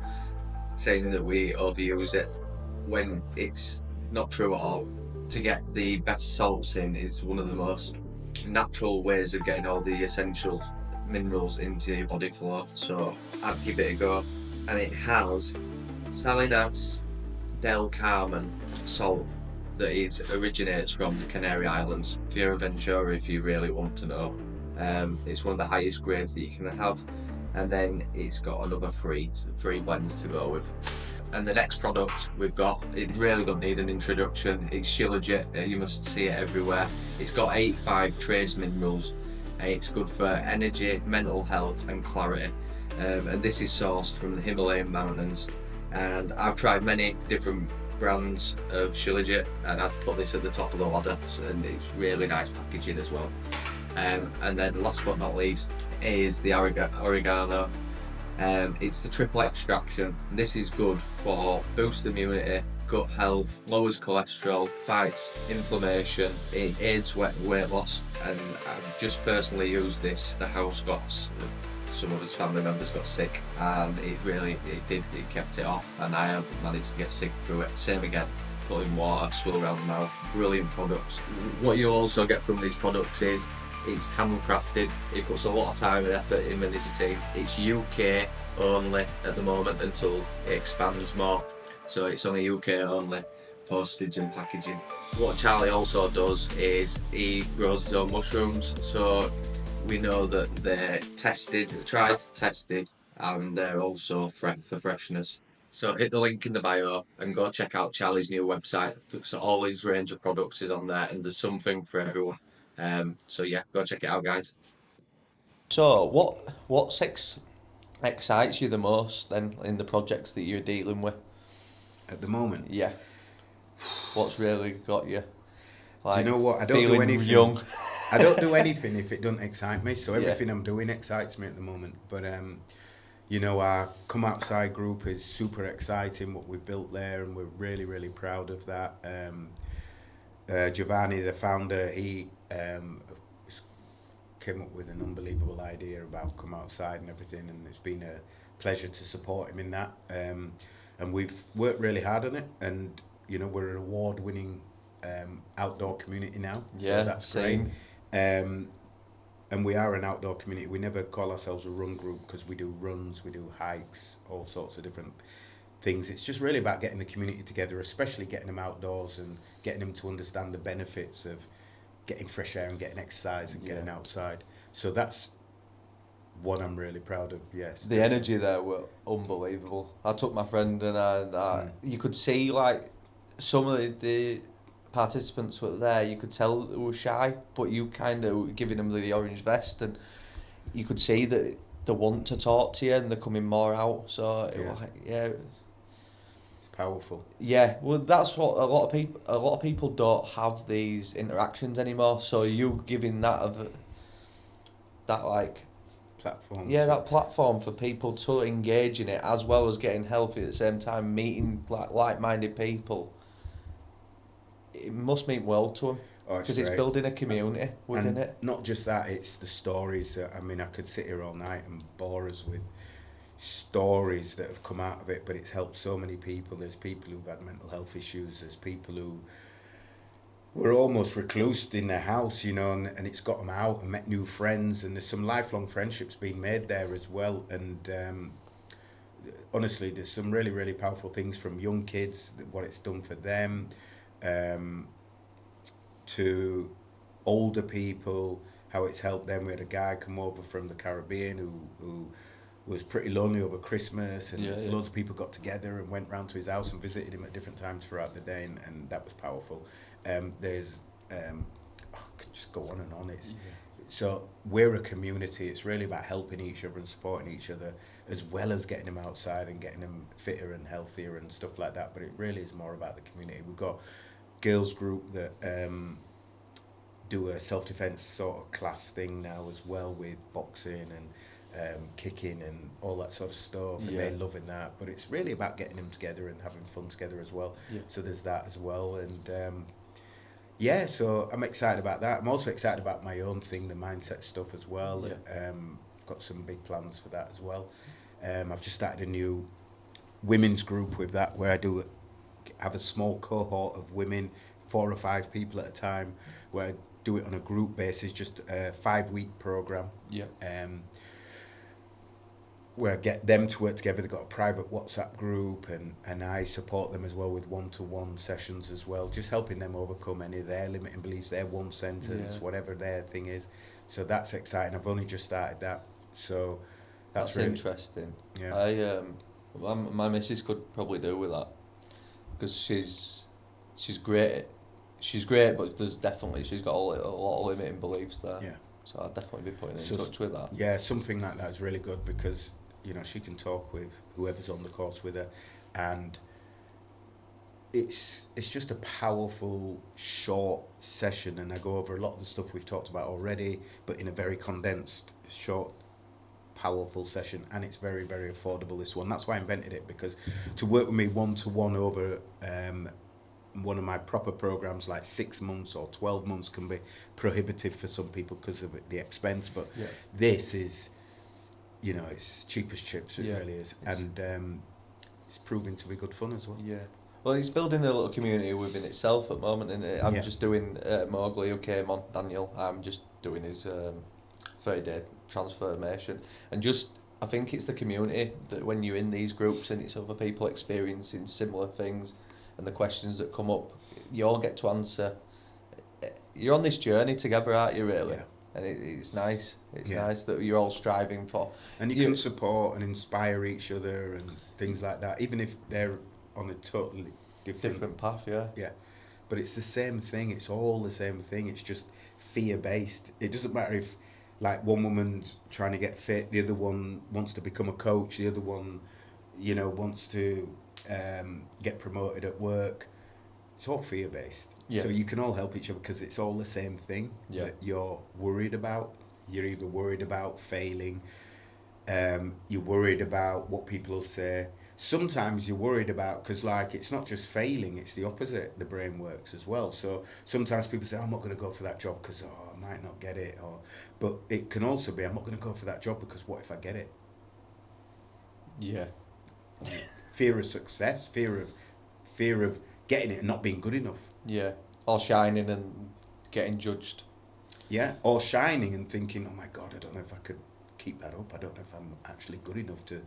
saying that we overuse it, when it's not true at all. To get the best salts in is one of the most natural ways of getting all the essential minerals into your body flow, so I'd give it a go. And it has Salinas del Carmen salt that originates from the Canary Islands, Fuerteventura if you really want to know. It's one of the highest grades that you can have, and then it's got another three blends to go with. And the next product we've got, it really don't need an introduction, it's Shilajit. You must see it everywhere. It's got 85 trace minerals, and it's good for energy, mental health and clarity. And this is sourced from the Himalayan mountains, and I've tried many different brands of Shilajit, and I'd put this at the top of the ladder, and it's really nice packaging as well. And then last but not least is the oregano. It's the triple extraction. This is good for boost immunity, gut health, lowers cholesterol, fights inflammation, it aids weight loss, and I've just personally used this. The house some of his family members got sick, and it kept it off, and I haven't managed to get sick through it. Same again, put in water, swirl around the mouth. Brilliant products. What you also get from these products is it's handcrafted. It puts a lot of time and effort in with this team. It's UK only at the moment until it expands more. So it's only UK only, postage and packaging. What Charlie also does is he grows his own mushrooms. So we know that they're tried, tested, and they're also for freshness. So hit the link in the bio and go check out Charlie's new website. So all his range of products is on there, and there's something for everyone. So yeah, go check it out, guys. So what excites you the most then in the projects that you're dealing with At the moment? Yeah. What's really got you? Do you know what? I don't do anything. Young. I don't do anything if it doesn't excite me. So everything I'm doing excites me at the moment. But our Come Outside group is super exciting. What we've built there, and we're really, really proud of that. Giovanni, the founder, he came up with an unbelievable idea about Come Outside and everything, and it's been a pleasure to support him in that. And we've worked really hard on it, and we're an award-winning outdoor community now. So that's same. Great. And we are an outdoor community. We never call ourselves a run group because we do runs, we do hikes, all sorts of different things. It's just really about getting the community together, especially getting them outdoors and getting them to understand the benefits of getting fresh air and getting exercise and getting outside. So that's what I'm really proud of. Yes, the energy there were unbelievable. I took my friend, and you could see like some of the participants were there. You could tell that they were shy, but you kind of giving them the orange vest, and you could see that they want to talk to you and they're coming more out. So it's powerful. Yeah, well, that's what a lot of people don't have these interactions anymore. So you giving that like platform. Yeah, that platform for people to engage in it, as well as getting healthy at the same time, meeting like-minded people. It must mean well to them, because it's building a community within it. Not just that, it's the stories. I could sit here all night and bore us with stories that have come out of it, but it's helped so many people. There's people who've had mental health issues, there's people who were almost reclused in their house, and it's got them out and met new friends, and there's some lifelong friendships being made there as well. And honestly, there's some really, really powerful things from young kids, what it's done for them. to older people, how it's helped them. We had a guy come over from the Caribbean who was pretty lonely over Christmas, and loads of people got together and went round to his house and visited him at different times throughout the day, and that was powerful. There's I could just go on and on. So we're a community. It's really about helping each other and supporting each other, as well as getting them outside and getting them fitter and healthier and stuff like that. But it really is more about the community. We've got girls group that do a self-defense sort of class thing now as well, with boxing and kicking and all that sort of stuff, and they're loving that. But it's really about getting them together and having fun together as well. So there's that as well. And so I'm excited about that. I'm also excited about my own thing, the mindset stuff as well. I've got some big plans for that as well. I've just started a new women's group with that, where I have a small cohort of women, 4 or 5 people at a time, where I do it on a group basis, just a 5-week program. Where I get them to work together. They've got a private WhatsApp group, and I support them as well with one-to-one sessions as well, just helping them overcome any of their limiting beliefs, their one sentence, whatever their thing is. So that's exciting. I've only just started that, so that's really interesting. Yeah. My missus could probably do with that, because she's great. She's great, but she's got a lot of limiting beliefs there. Yeah. So I'd definitely be putting her in touch with that. Yeah, something like that is really good, because she can talk with whoever's on the course with her, and it's just a powerful short session, and I go over a lot of the stuff we've talked about already, but in a very condensed, short, powerful session. And it's very, very affordable, this one. That's why I invented it, because to work with me one-to-one over one of my proper programs, like 6 months or 12 months, can be prohibitive for some people because of the expense. But this is, it's cheap as chips. It really is. And it's proving to be good fun as well. Well, it's building a little community within itself at the moment, and I'm just doing Mowgli, who came on, Daniel. I'm just doing his 30-day transformation, and I think it's the community that when you're in these groups and it's other people experiencing similar things, and the questions that come up, you all get to answer. You're on this journey together, aren't you, really? And it's nice. It's nice that you're all striving for. And you can support and inspire each other and things like that, even if they're on a totally different path, Yeah. But it's the same thing. It's all the same thing. It's just fear-based. It doesn't matter if, like, one woman's trying to get fit, the other one wants to become a coach, the other one, wants to get promoted at work. It's all fear-based. So you can all help each other, because it's all the same thing that you're worried about. You're either worried about failing, you're worried about what people will say. Sometimes you're worried about, because it's not just failing, it's the opposite. The brain works as well. So sometimes people say, I'm not going to go for that job because I might not get it. But it can also be, I'm not going to go for that job because what if I get it? Fear of success, fear of getting it and not being good enough. Or shining and getting judged. Or shining and thinking, oh my God, I don't know if I could keep that up. I don't know if I'm actually good enough to.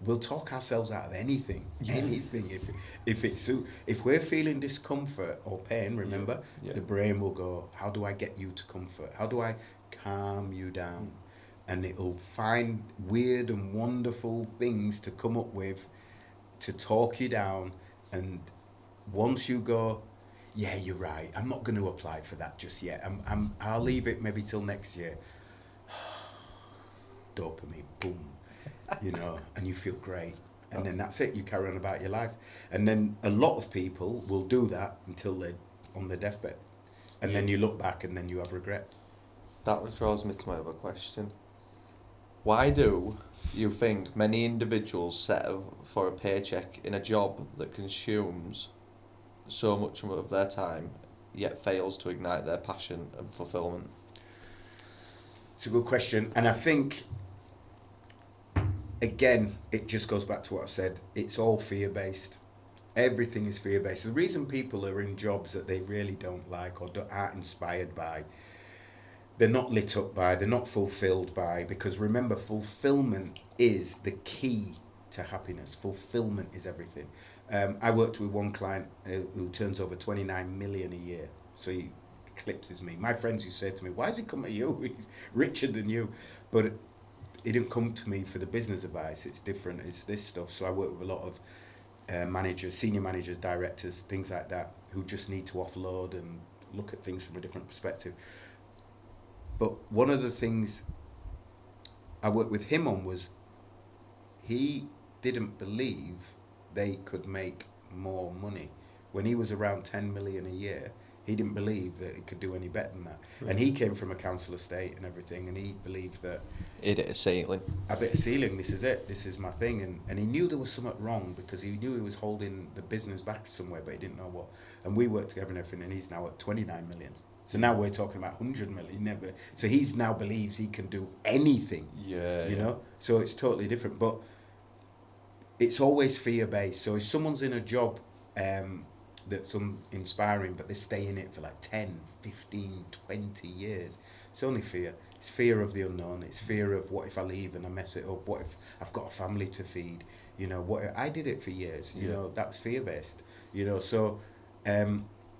We'll talk ourselves out of anything. If we're feeling discomfort or pain, remember, the brain will go, how do I get you to comfort? How do I calm you down? And it'll find weird and wonderful things to come up with to talk you down. And once you go, yeah, you're right, I'm not going to apply for that just yet. I'll leave it maybe till next year. Dopamine, boom, and you feel great. And then that's it. You carry on about your life. And then a lot of people will do that until they're on their deathbed. And then you look back and then you have regret. That draws me to my other question. Why do you think many individuals settle for a paycheck in a job that consumes so much of their time, yet fails to ignite their passion and fulfillment? It's a good question. And I think, again, it just goes back to what I've said. It's all fear-based. Everything is fear-based. The reason people are in jobs that they really don't like or aren't inspired by, they're not lit up by, they're not fulfilled by, because remember, fulfillment is the key to happiness. Fulfillment is everything. I worked with one client who turns over 29 million a year. So he eclipses me. My friends who say to me, why does he come to you? He's richer than you. But he didn't come to me for the business advice. It's different. It's this stuff. So I work with a lot of managers, senior managers, directors, things like that, who just need to offload and look at things from a different perspective. But one of the things I worked with him on was he didn't believe they could make more money. When he was around 10 million a year, he didn't believe that it could do any better than that. Right. And he came from a council estate and everything, and he believed that it hit a ceiling. I hit a ceiling, this is it, this is my thing. And he knew there was something wrong because he knew he was holding the business back somewhere, but he didn't know what. And we worked together and everything, and he's now at 29 million. So now we're talking about 100 million. Never. So he's now believes he can do anything. Yeah. You know? So it's totally different. But it's always fear-based. So if someone's in a job that's inspiring, but they stay in it for like 10, 15, 20 years, it's only fear. It's fear of the unknown. It's fear of what if I leave and I mess it up? What if I've got a family to feed? You know, what if, I did it for years. You know, that was fear-based. You know, so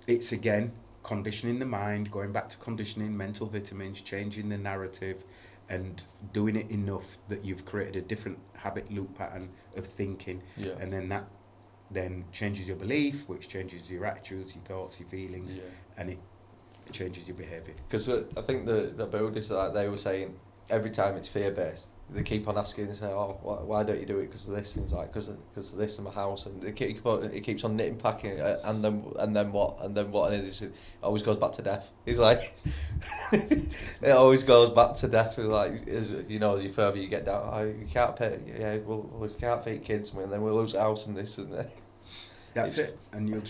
it's again conditioning the mind, going back to conditioning, mental vitamins, changing the narrative, and doing it enough that you've created a different habit loop pattern of thinking, and then that then changes your belief, which changes your attitudes, your thoughts, your feelings, and it changes your behaviour. Because I think the Buddhists, like they were saying, every time it's fear-based, they keep on asking and say, oh, why don't you do it because of this? And it's like, because of this in my house. And it keeps on nitpicking, and then what? And it always goes back to death. He's like, it always goes back to death. Like, you know, the further you get down, oh, you can't pay, we can't feed kids, and then we'll lose a house and this and that. That's it. And you'll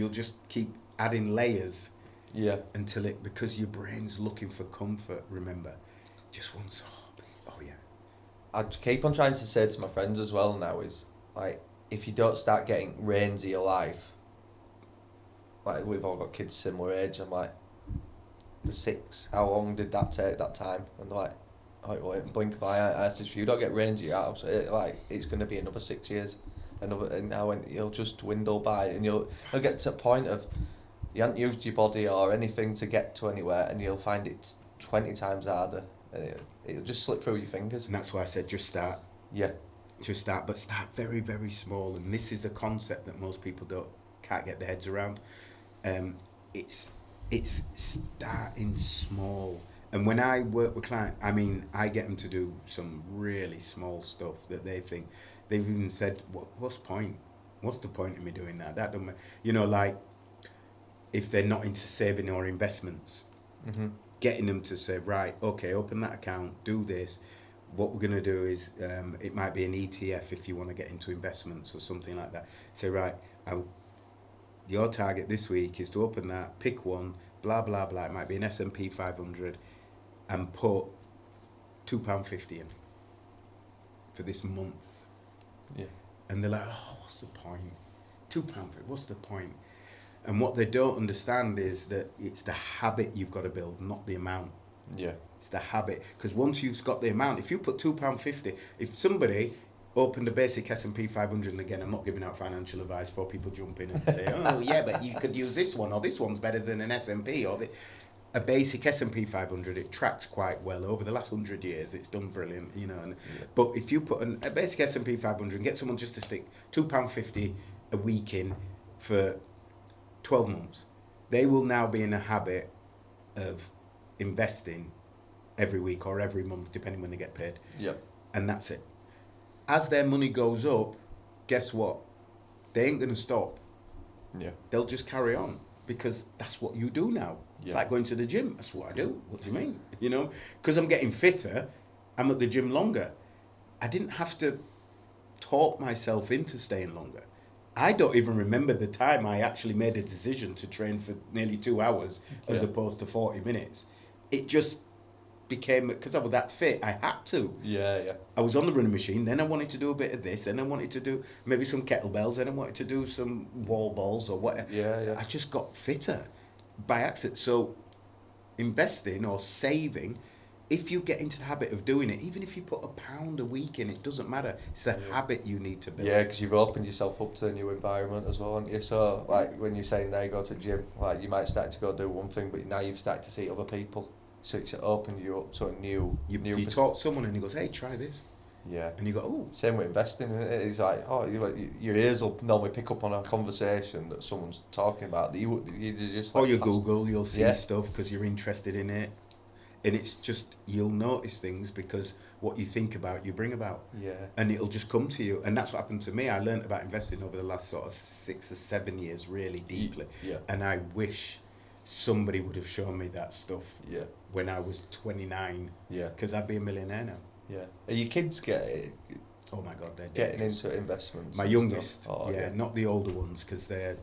just keep adding layers. Yeah. Until because your brain's looking for comfort, remember, just wants, I keep on trying to say to my friends as well now is, like, if you don't start getting reins of your life, like, we've all got kids similar age, I'm like, the 6, how long did that take that time? And they're like, oh, well, blink of an eye. I said, if you don't get reins of your house, it's going to be another 6 years. And now you'll just dwindle by, and you'll get to a point of, you haven't used your body or anything to get to anywhere, and you'll find it 20 times harder. It'll just slip through your fingers. And that's why I said just start. Yeah. Just start, but start very, very small. And this is a concept that most people can't get their heads around. It's starting small. And when I work with clients, I mean, I get them to do some really small stuff that they think, they've even said, what's the point? What's the point of me doing that? That don't, you know, like, if they're not into saving or investments, getting them to say, right, okay, open that account, do this. What we're going to do is, it might be an ETF if you want to get into investments or something like that. Say, right, your target this week is to open that, pick one, blah, blah, blah. It might be an S&P 500 and put £2.50 in for this month. Yeah. And they're like, oh, what's the point? £2.50, what's the point? And what they don't understand is that it's the habit you've got to build, not the amount. Yeah. It's the habit. Because once you've got the amount, if you put £2.50, if somebody opened a basic S&P 500, and again, I'm not giving out financial advice for people jump in and say, oh, yeah, but you could use this one, or this one's better than an S&P, or a basic S&P 500, it tracks quite well. Over the last 100 years, it's done brilliant, you know. But if you put a basic S&P 500 and get someone just to stick £2.50 a week in for 12 months, they will now be in a habit of investing every week or every month, depending when they get paid. Yep. And that's it. As their money goes up, guess what? They ain't going to stop. Yeah. They'll just carry on because that's what you do now. It's like going to the gym. That's what I do. What do you mean? You know, because I'm getting fitter, I'm at the gym longer. I didn't have to talk myself into staying longer. I don't even remember the time I actually made a decision to train for nearly 2 hours as opposed to 40 minutes. It just became, because I was that fit, I had to. Yeah. I was on the running machine, then I wanted to do a bit of this, then I wanted to do maybe some kettlebells, then I wanted to do some wall balls or whatever. Yeah. I just got fitter by accident. So investing or saving if you get into the habit of doing it, even if you put £1 a week in, it doesn't matter. It's the habit you need to build. Yeah, because you've opened yourself up to a new environment as well, haven't you? So, like, when you're saying there you go to the gym, like, you might start to go do one thing, but now you've started to see other people. So it's opened you up to a new... You talk to someone and he goes, hey, try this. Yeah. And you go, oh. Same with investing. It's like, your ears will normally pick up on a conversation that someone's talking about. That you just like... Or you Google, you'll see stuff because you're interested in it. And it's just, you'll notice things because what you think about, you bring about. Yeah. And it'll just come to you. And that's what happened to me. I learned about investing over the last sort of 6 or 7 years really deeply. Yeah. And I wish somebody would have shown me that stuff when I was 29. Yeah. Because I'd be a millionaire now. Yeah. Are your kids oh my God, they're getting dangerous. into investments? My youngest, oh, not the older ones, because they're...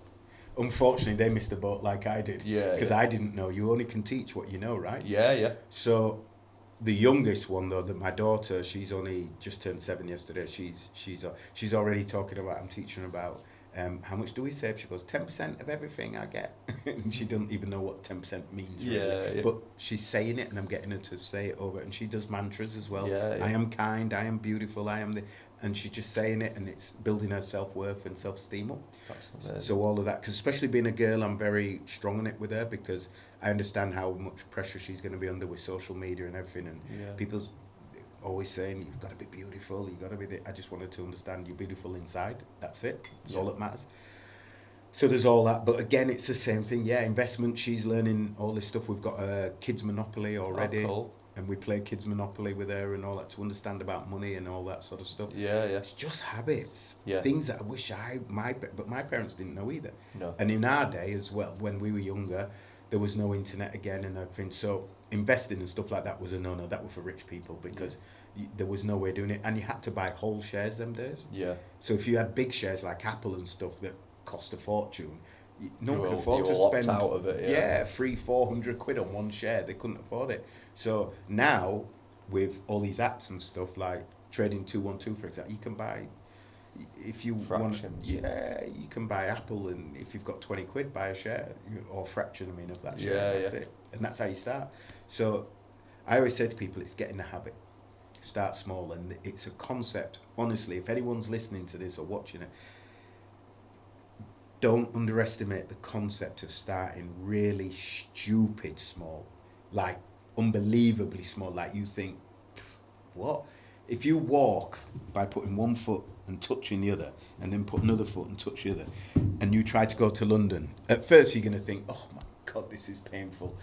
Unfortunately, they missed the boat like I did. Yeah. Because I didn't know. You only can teach what you know, right? Yeah, yeah. So, the youngest one though, my daughter, she's only just turned 7 yesterday. She's already talking about. I'm teaching her about how much do we save? She goes 10% of everything I get, and she doesn't even know what 10% means. Really. Yeah. But she's saying it, and I'm getting her to say it over. And she does mantras as well. Yeah. I am kind. I am beautiful. I am the. And she's just saying it, and it's building her self-worth and self-esteem up. That's amazing. So all of that, because especially being a girl, I'm very strong on it with her because I understand how much pressure she's going to be under with social media and everything. And people always saying, you've got to be beautiful, you've got to be... I just wanted to understand you're beautiful inside. That's it. That's all that matters. So there's all that. But again, it's the same thing. Yeah, investment, she's learning all this stuff. We've got a kids Monopoly already. Oh, cool. And we play kids Monopoly with her and all that to understand about money and all that sort of stuff. Yeah. It's just habits. Yeah. Things that I wish but my parents didn't know either. No. And in our day as well, when we were younger, there was no internet again and everything. So investing and stuff like that was a no-no. That was for rich people because there was no way of doing it. And you had to buy whole shares them days. Yeah. So if you had big shares like Apple and stuff that cost a fortune, no one could afford you to were spend locked out of it, 300-400 quid on one share. They couldn't afford it. So now with all these apps and stuff like Trading 212, for example, you can buy, if you fractions. you can buy Apple, and if you've got 20 quid, buy a share or fraction of that share. That's it. And that's how you start. So I always say to people, it's getting a habit. Start small, and it's a concept. Honestly, if anyone's listening to this or watching it, don't underestimate the concept of starting really stupid small, like unbelievably small. Like you think, what? If you walk by putting one foot and touching the other, and then put another foot and touch the other, and you try to go to London, at first you're going to think, oh my God, this is painful.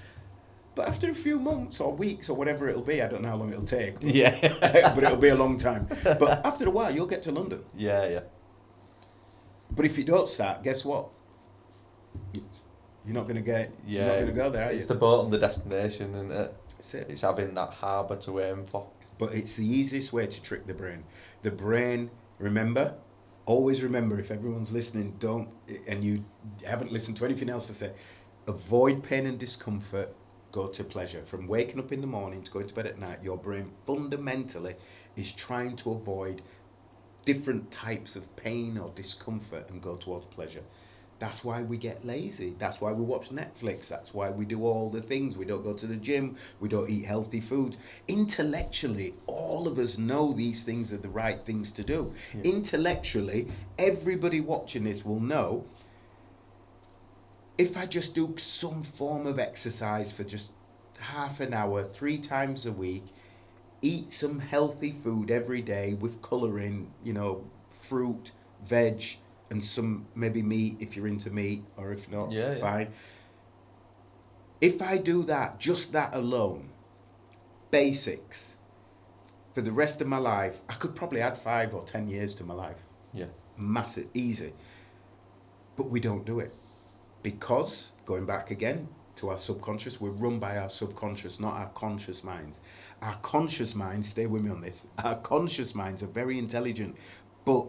But after a few months or weeks or whatever it'll be, I don't know how long it'll take. But, but it'll be a long time. But after a while, you'll get to London. Yeah. But if you don't start, guess what? You're not going to get. You're not going to go there. Are It's you? the boat on the destination, isn't it? That's it. It's having that harbour to aim for. But it's the easiest way to trick the brain. The brain, remember, always remember, if everyone's listening, and you haven't listened to anything else I say, avoid pain and discomfort, go to pleasure. From waking up in the morning to going to bed at night, your brain fundamentally is trying to avoid different types of pain or discomfort and go towards pleasure. That's why we get lazy. That's why we watch Netflix. That's why we do all the things. We don't go to the gym. We don't eat healthy food. Intellectually, all of us know these things are the right things to do. Yeah. Intellectually, everybody watching this will know, if I just do some form of exercise for just half an hour, 3 times a week, eat some healthy food every day with colouring, fruit, veg, and some maybe meat if you're into meat, or if not, fine. If I do that, just that alone, basics, for the rest of my life, I could probably add 5 or 10 years to my life. Yeah. Massive, easy. But we don't do it. Because, going back again to our subconscious, we're run by our subconscious, not our conscious minds. Our conscious minds, stay with me on this, our conscious minds are very intelligent, but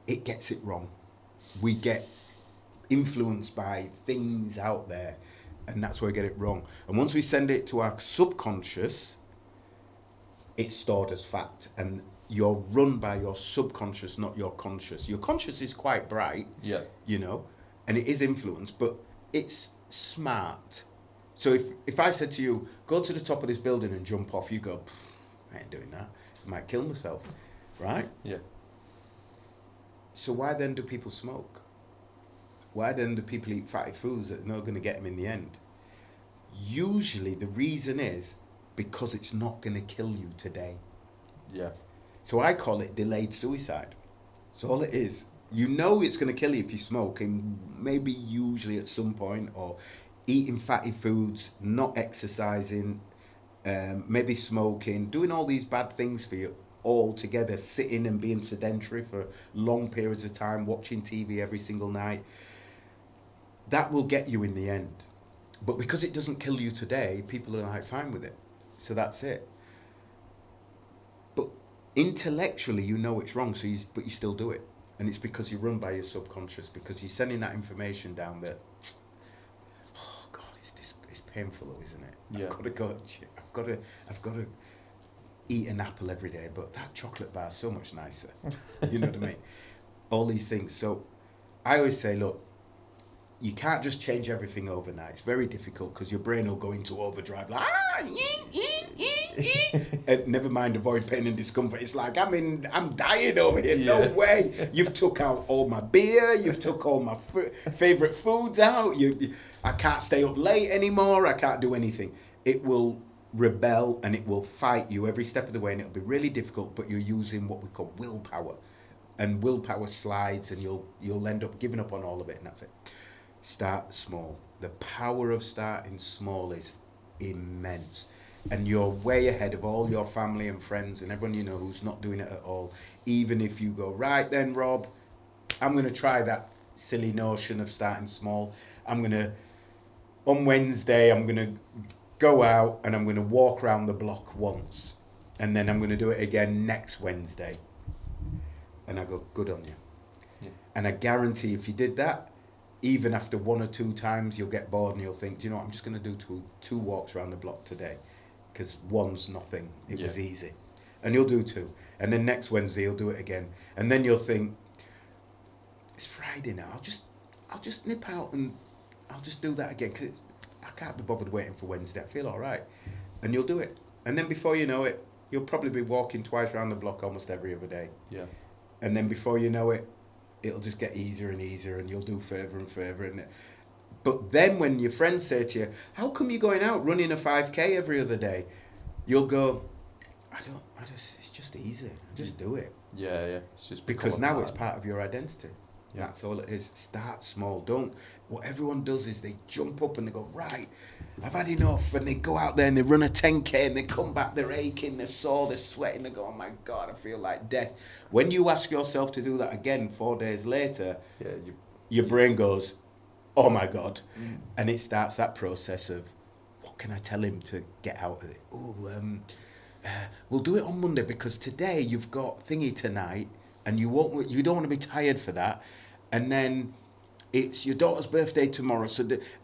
it gets it wrong. We get influenced by things out there, and that's where we get it wrong. And once we send it to our subconscious, it's stored as fact, and you're run by your subconscious, not your conscious. Your conscious is quite bright, and it is influenced, but it's smart. So if I said to you, go to the top of this building and jump off, you go, I ain't doing that. I might kill myself, right? Yeah. So why then do people smoke? Why then do people eat fatty foods that are not going to get them in the end? Usually the reason is because it's not going to kill you today. Yeah. So I call it delayed suicide. So all it is, you know it's going to kill you if you smoke, and maybe usually at some point, or eating fatty foods, not exercising, maybe smoking, doing all these bad things for you all together, sitting and being sedentary for long periods of time, watching TV every single night. That will get you in the end. But because it doesn't kill you today, people are like fine with it. So that's it. But intellectually, you know it's wrong, but you still do it. And it's because you run by your subconscious, because you're sending that information down that, oh God, it's painful, isn't it? Yeah. I've got to eat an apple every day, but that chocolate bar is so much nicer. You know what I mean? All these things. So I always say, look, you can't just change everything overnight. It's very difficult because your brain will go into overdrive, like, and never mind avoid pain and discomfort. It's like, I'm dying over here. Yeah. No way. You've took out all my beer. You've took all my favourite foods out. I can't stay up late anymore. I can't do anything. It will rebel and it will fight you every step of the way, and it'll be really difficult, but you're using what we call willpower. And willpower slides, and you'll end up giving up on all of it, and that's it. Start small. The power of starting small is immense. And you're way ahead of all your family and friends and everyone you know who's not doing it at all. Even if you go, right then, Rob, I'm going to try that silly notion of starting small. On Wednesday, I'm going to go out and I'm going to walk around the block once. And then I'm going to do it again next Wednesday. And I go, good on you. Yeah. And I guarantee if you did that, even after one or two times, you'll get bored and you'll think, do you know what, I'm just going to do two walks around the block today, because one's nothing. It was easy. And you'll do two. And then next Wednesday, you'll do it again. And then you'll think, it's Friday now. I'll just nip out and I'll just do that again, because I can't be bothered waiting for Wednesday. I feel all right. And you'll do it. And then before you know it, you'll probably be walking twice around the block almost every other day. Yeah. And then before you know it, it'll just get easier and easier, and you'll do further and further. But then when your friends say to you, how come you're going out running a 5K every other day? You'll go, it's just easy. I just do it. Yeah. It's just because now it's part of your identity. Yeah. That's all it is. Start small. What everyone does is they jump up and they go, right, I've had enough. And they go out there and they run a 10K and they come back, they're aching, they're sore, they're sweating, they go, oh my God, I feel like death. When you ask yourself to do that again 4 days later, your brain goes, oh my God. And it starts that process of, what can I tell him to get out of it? We'll do it on Monday because today you've got thingy tonight and you don't want to be tired for that. And then it's your daughter's birthday tomorrow,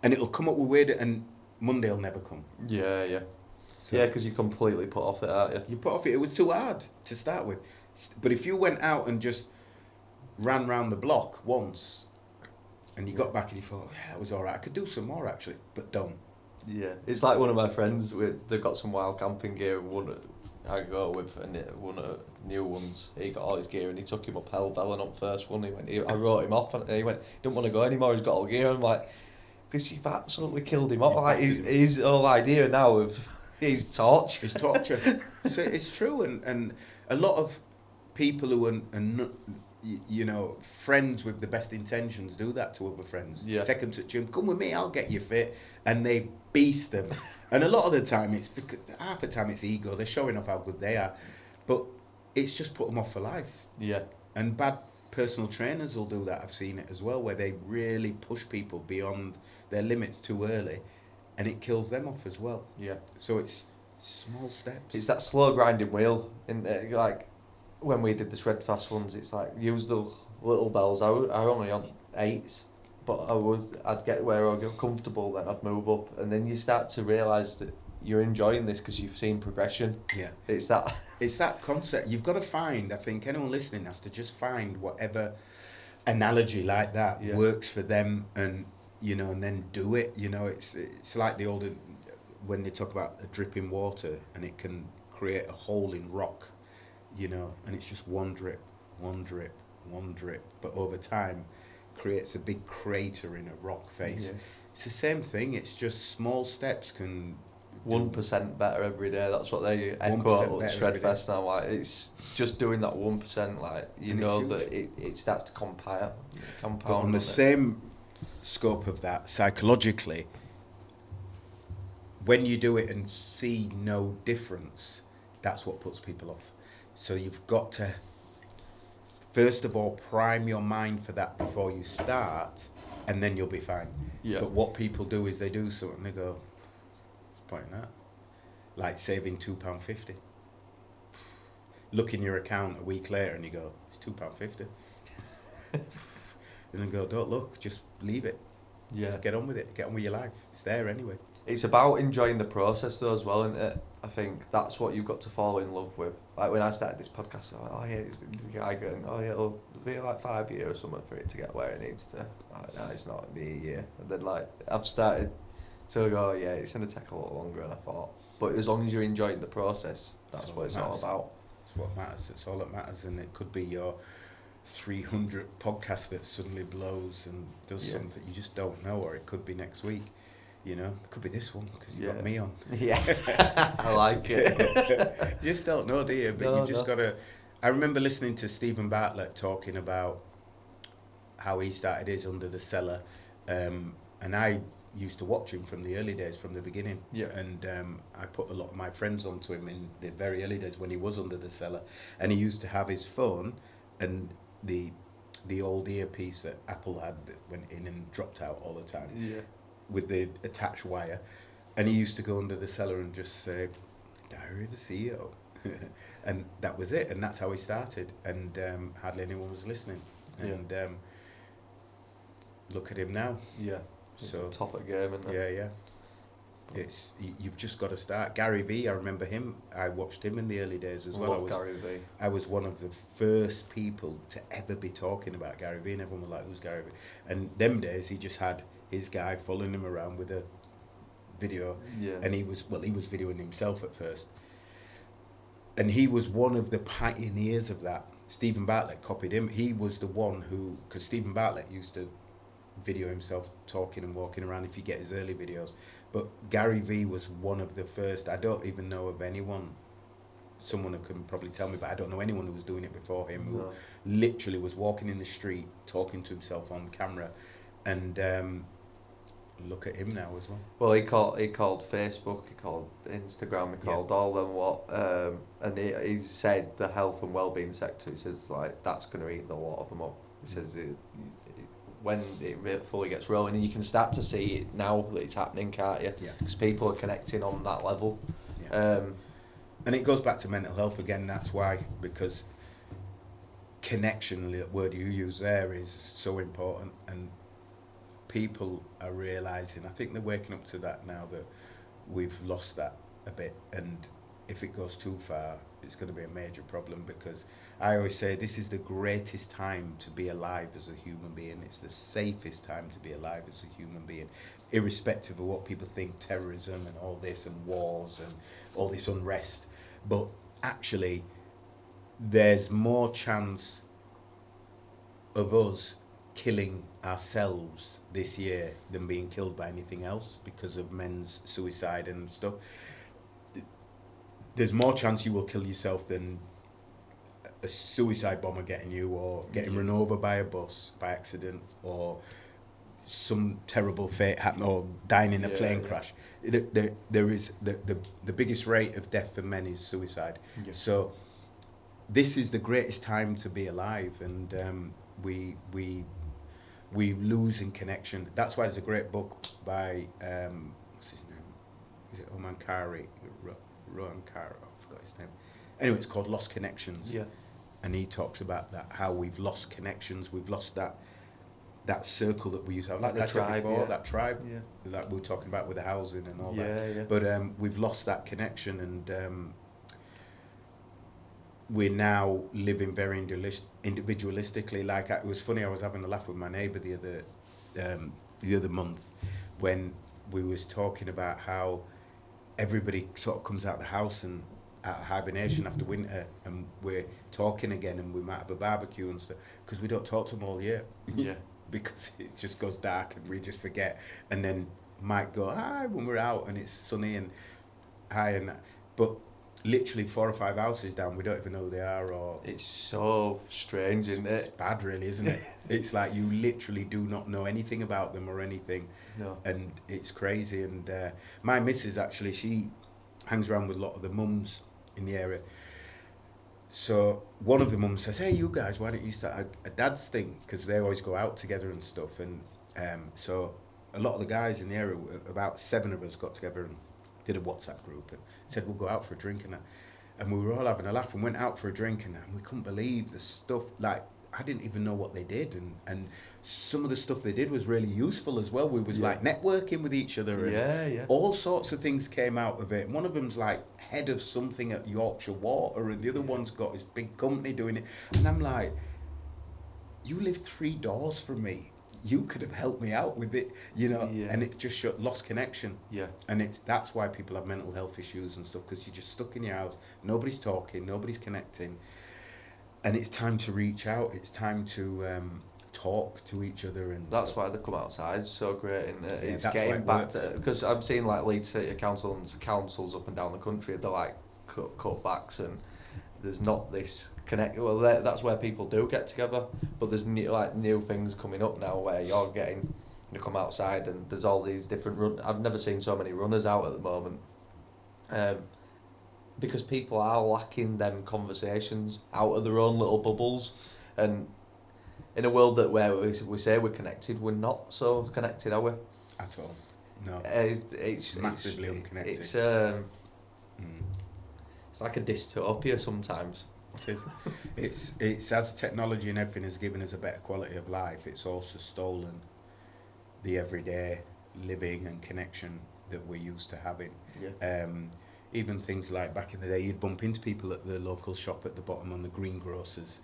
and it'll come up with weird, and Monday will never come. Yeah. So, yeah, because you completely put off it, aren't you? You put off it. It was too hard to start with. But if you went out and just ran round the block once, and you got back and you thought, yeah, it was all right. I could do some more actually, but don't. Yeah, it's like one of my friends. They've got some wild camping gear. One I go with, and one of the new ones. He got all his gear, and he took him up hell belling up first one. I wrote him off, and he went, "Don't want to go anymore. He's got all gear." I'm like, because you've absolutely killed him off. Like his whole idea now of his torture. It's torture. So it's true, and a lot of people who are friends with the best intentions do that to other friends. Yeah. Take them to the gym. Come with me, I'll get you fit, and they beast them. And a lot of the time, it's because half the time it's ego. They're showing off how good they are, but it's just put them off for life. Yeah. And bad personal trainers will do that. I've seen it as well, where they really push people beyond their limits too early, and it kills them off as well. Yeah. So it's small steps. It's that slow grinding wheel. Like when we did the shred fast ones, it's like use the little bells. I only on 8s, but I'd get where I get comfortable, then I'd move up, and then you start to realise that you're enjoying this because you've seen progression. Yeah. It's that concept. You've got to find, I think anyone listening has to just find whatever analogy like that works for them, and you know, and then do it. You know, it's like the older when they talk about a drip in water, and it can create a hole in rock, you know, and it's just one drip, one drip, one drip, but over time creates a big crater in a rock face. Yeah. It's the same thing. It's just small steps can 1% better every day. That's what they echo 1% at better every day. Shredfest now. Like, it's just doing that 1%. Like, you And it's know huge. that it starts to compound. But on the doesn't it? same scope of that, psychologically, when you do it and see no difference, that's what puts people off. So you've got to, first of all, prime your mind for that before you start, and then you'll be fine. Yeah. But what people do is they do something, they go, what's the point in that? Like saving £2.50. Look in your account a week later and you go, it's £2.50. And then go, don't look, just leave it. Yeah. Just get on with it. Get on with your life. It's there anyway. It's about enjoying the process though as well, isn't it? I think that's what you've got to fall in love with. Like when I started this podcast, I was like, oh yeah, it's the guy going, oh yeah, it'll be like 5 years or something for it to get where it needs to. Like, no, it's not, it'll be a year. And then like I've started to go, oh yeah, it's going to take a lot longer than I thought. But as long as you're enjoying the process, that's what it's all about. It's what matters. It's all that matters. And it could be your 300th podcast that suddenly blows and does something that you just don't know, or it could be next week. You know, it could be this one because you've got me on. Yeah, I like it. You just don't know, do you? But No, you just gotta. I remember listening to Stephen Bartlett talking about how he started his Under the Cellar, and I used to watch him from the early days, from the beginning. Yeah. And I put a lot of my friends onto him in the very early days when he was Under the Cellar, and he used to have his phone and the old earpiece that Apple had that went in and dropped out all the time. Yeah. With the attached wire, and he used to go Under the Cellar and just say, "Diary of a CEO," and that was it. And that's how he started. And hardly anyone was listening. And look at him now. Yeah. He's So top of the game, isn't yeah, yeah. It's you've just got to start. Gary V, I remember him. I watched him in the early days as well. Gary V. I was one of the first people to ever be talking about Gary V, and everyone was like, "Who's Gary V?" And them days, he just had his guy following him around with a video, and he was videoing himself at first, and he was one of the pioneers of that. Stephen Bartlett copied him. He was the one who, because Stephen Bartlett used to video himself talking and walking around if you get his early videos, but Gary V was one of the first. I don't even know of anyone, someone who can probably tell me, but I don't know anyone who was doing it before him, who literally was walking in the street talking to himself on camera. And look at him now as well. Well, he called Facebook, he called Instagram, he called all them and he said the health and wellbeing sector. He says like that's going to eat a lot of them up. He says when it fully gets rolling, and you can start to see it now that it's happening, can't you? Yeah. Because people are connecting on that level. Yeah. And it goes back to mental health again. That's why, because connection, the word you use there, is so important, and people are realising, I think they're waking up to that now, that we've lost that a bit, and if it goes too far, it's going to be a major problem, because I always say this is the greatest time to be alive as a human being. It's the safest time to be alive as a human being, irrespective of what people think, terrorism and all this and wars and all this unrest. But actually, there's more chance of us killing ourselves this year than being killed by anything else because of men's suicide and stuff. There's more chance you will kill yourself than a suicide bomber getting you, or getting run over by a bus by accident, or some terrible fate happen, or dying in a plane crash. There is the biggest rate of death for men is suicide. So this is the greatest time to be alive, and we lose in connection. That's why there's a great book by what's his name? Is it Rohan Kari? I forgot his name. Anyway, it's called Lost Connections. Yeah. And he talks about that, how we've lost connections, we've lost that circle that we used to have, like the I said tribe, before, that tribe, Yeah. like we were talking about with the housing and all that. Yeah. But we've lost that connection, and we're now living very individualistically. Like, it was funny, I was having a laugh with my neighbour the other the other month when we was talking about how everybody sort of comes out of the house and out of hibernation after winter, and we're talking again, and we might have a barbecue and stuff because we don't talk to them all year. Yeah. Because it just goes dark and we just forget, and then might go hi when we're out and it's sunny and hi and that. But literally 4 or 5 houses down, we don't even know who they are, or It's so strange, isn't it's it? bad, really, isn't it? It's like you literally do not know anything about them or anything, No. and it's crazy. And my missus, actually, she hangs around with a lot of the mums in the area. So one of the mums says, "Hey, you guys, why don't you start a dad's thing?" Because they always go out together and stuff. And so a lot of the guys in the area, about 7 of us, got together and did a WhatsApp group and said we'll go out for a drink and that. And we were all having a laugh and went out for a drink and that. And we couldn't believe the stuff. Like, I didn't even know what they did, and some of the stuff they did was really useful as well. We was like networking with each other, and all sorts of things came out of it. And one of them's like head of something at Yorkshire Water, and the other one's got his big company doing it. And I'm like, you live 3 doors from me. You could have helped me out with it, you know. Yeah. And it just lost connection. Yeah. And that's why people have mental health issues and stuff, because you're just stuck in your house. Nobody's talking, nobody's connecting. And it's time to reach out. It's time to talk to each other. And That's stuff. why the Come Outside is so great, isn't it? Yeah, It's that's why getting it back works. to, because I'm seeing like Leeds City Council and councils up and down the country, they're like cutbacks, and there's not this connect. Well, that's where people do get together, but there's new things coming up now where you're getting to come outside, and there's all these different I've never seen so many runners out at the moment. Because people are lacking them conversations out of their own little bubbles, and in a world where we say we're connected, we're not so connected, are we? At all. No. It's massively unconnected. It's like a dystopia sometimes. It is. It's as technology and everything has given us a better quality of life, it's also stolen the everyday living and connection that we're used to having. Yeah. Even things like back in the day, you'd bump into people at the local shop at the bottom on the greengrocers,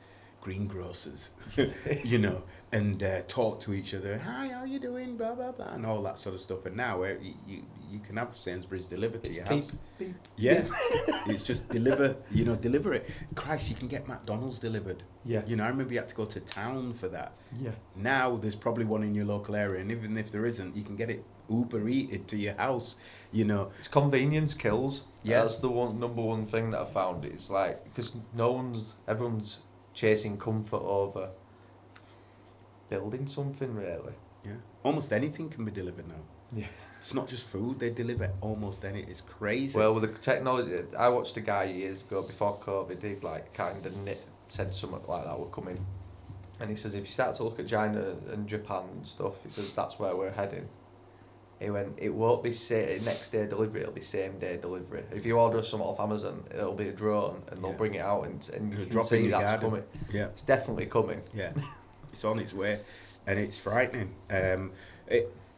you know, and talk to each other. Hi, how you doing? Blah blah blah, and all that sort of stuff. And now you can have Sainsbury's delivered to your house. Beep. Yeah, it's just deliver it. Christ, you can get McDonald's delivered. Yeah. You know, I remember you had to go to town for that. Yeah. Now there's probably one in your local area, and even if there isn't, you can get it Uber Eated to your house. You know, It's convenience kills. Yeah. That's the number one thing that I found. It's like, because everyone's chasing comfort over building something, really. yeah, almost anything can be delivered now. Yeah. It's not just food; they deliver almost any. It's crazy. Well, with the technology, I watched a guy years ago before COVID. He said something like that were coming, and he says if you start to look at China and Japan and stuff, he says that's where we're heading. He went, it won't be next day delivery, it'll be same day delivery. If you order something off Amazon, it'll be a drone and they'll bring it out and you can see that's coming. Yeah, It's definitely coming. yeah, it's on its way, and it's frightening.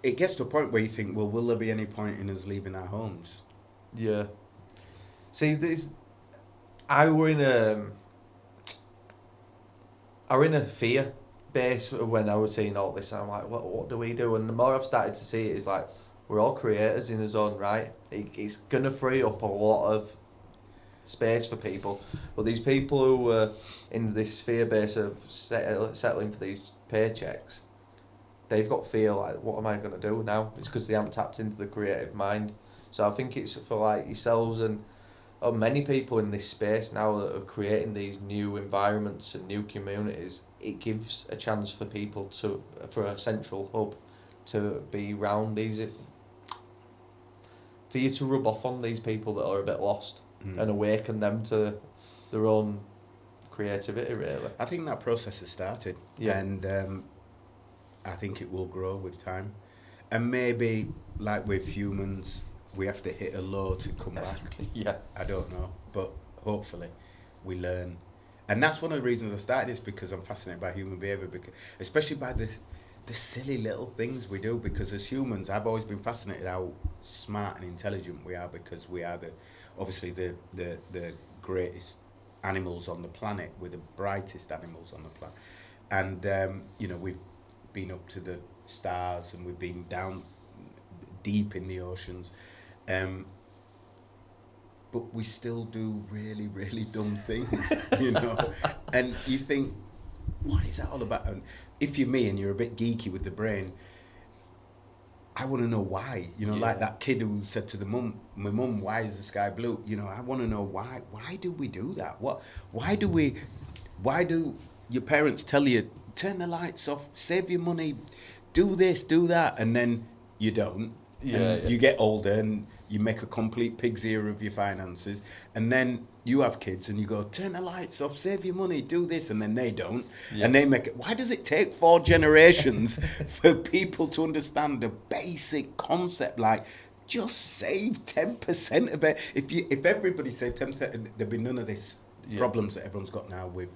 It gets to a point where you think, well, will there be any point in us leaving our homes? Yeah. See, I were in a fear base when I was seeing all this. I'm like, what do we do? And the more I've started to see it, is like, we're all creators in his own right. It's going to free up a lot of space for people. But these people who are in this fear base of settling for these paychecks, they've got fear like, what am I going to do now? It's because they haven't tapped into the creative mind. So I think it's for like yourselves and many people in this space now that are creating these new environments and new communities. It gives a chance for people for a central hub to be around these, for you to rub off on these people that are a bit lost and awaken them to their own creativity, really. I think that process has started, and I think it will grow with time. And maybe, like with humans, we have to hit a low to come back. Yeah. I don't know, but hopefully we learn. And that's one of the reasons I started this, because I'm fascinated by human behaviour, because especially by the silly little things we do. Because as humans, I've always been fascinated how smart and intelligent we are, because we are obviously the greatest animals on the planet. We're the brightest animals on the planet, and you know, we've been up to the stars and we've been down deep in the oceans. But we still do really, really dumb things, you know. And you think, what is that all about? And if you're me and you're a bit geeky with the brain, I want to know why. You know, like that kid who said to my mum, why is the sky blue? You know, I want to know why. Why do we do that? Why do your parents tell you, turn the lights off, save your money, do this, do that, and then you don't. You get older and you make a complete pig's ear of your finances, and then you have kids and you go, turn the lights off, save your money, do this, and then they don't. And they make it. Why does it take 4 generations for people to understand the basic concept, like just save 10% of it? If everybody saved 10%, there'd be none of this problems that everyone's got now with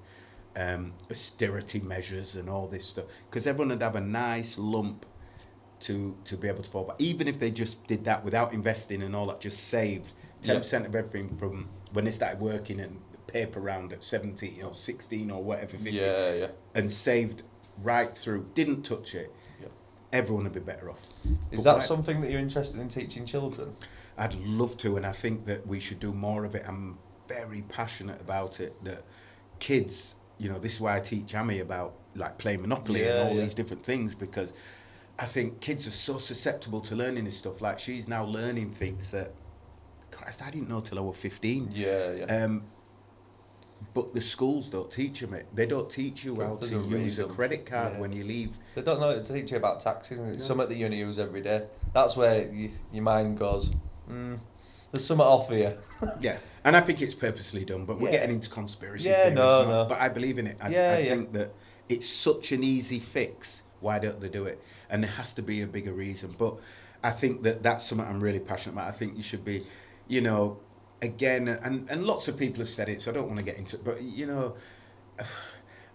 austerity measures and all this stuff, because everyone would have a nice lump to be able to fall back. Even if they just did that without investing and all that, just saved 10% of everything from when they started working and paper round at 17 or 16 or whatever, 50, and saved right through, didn't touch it, everyone would be better off. Is that something that you're interested in teaching children? I'd love to, and I think that we should do more of it. I'm very passionate about it, that kids, you know, this is why I teach Amy about like playing Monopoly and all these different things, because I think kids are so susceptible to learning this stuff. Like, she's now learning things that, Christ, I didn't know till I was 15. But the schools don't teach them it. They don't teach you how to use a credit card when you leave. They don't know to teach you about taxes, and it's something that you only use every day. That's where your mind goes, there's something off here. And I think it's purposely done, but we're getting into conspiracy theories. But I believe in it. I think that it's such an easy fix. Why don't they do it? And there has to be a bigger reason. But I think that that's something I'm really passionate about. I think you should be, you know, again, and lots of people have said it, so I don't want to get into it, but, you know,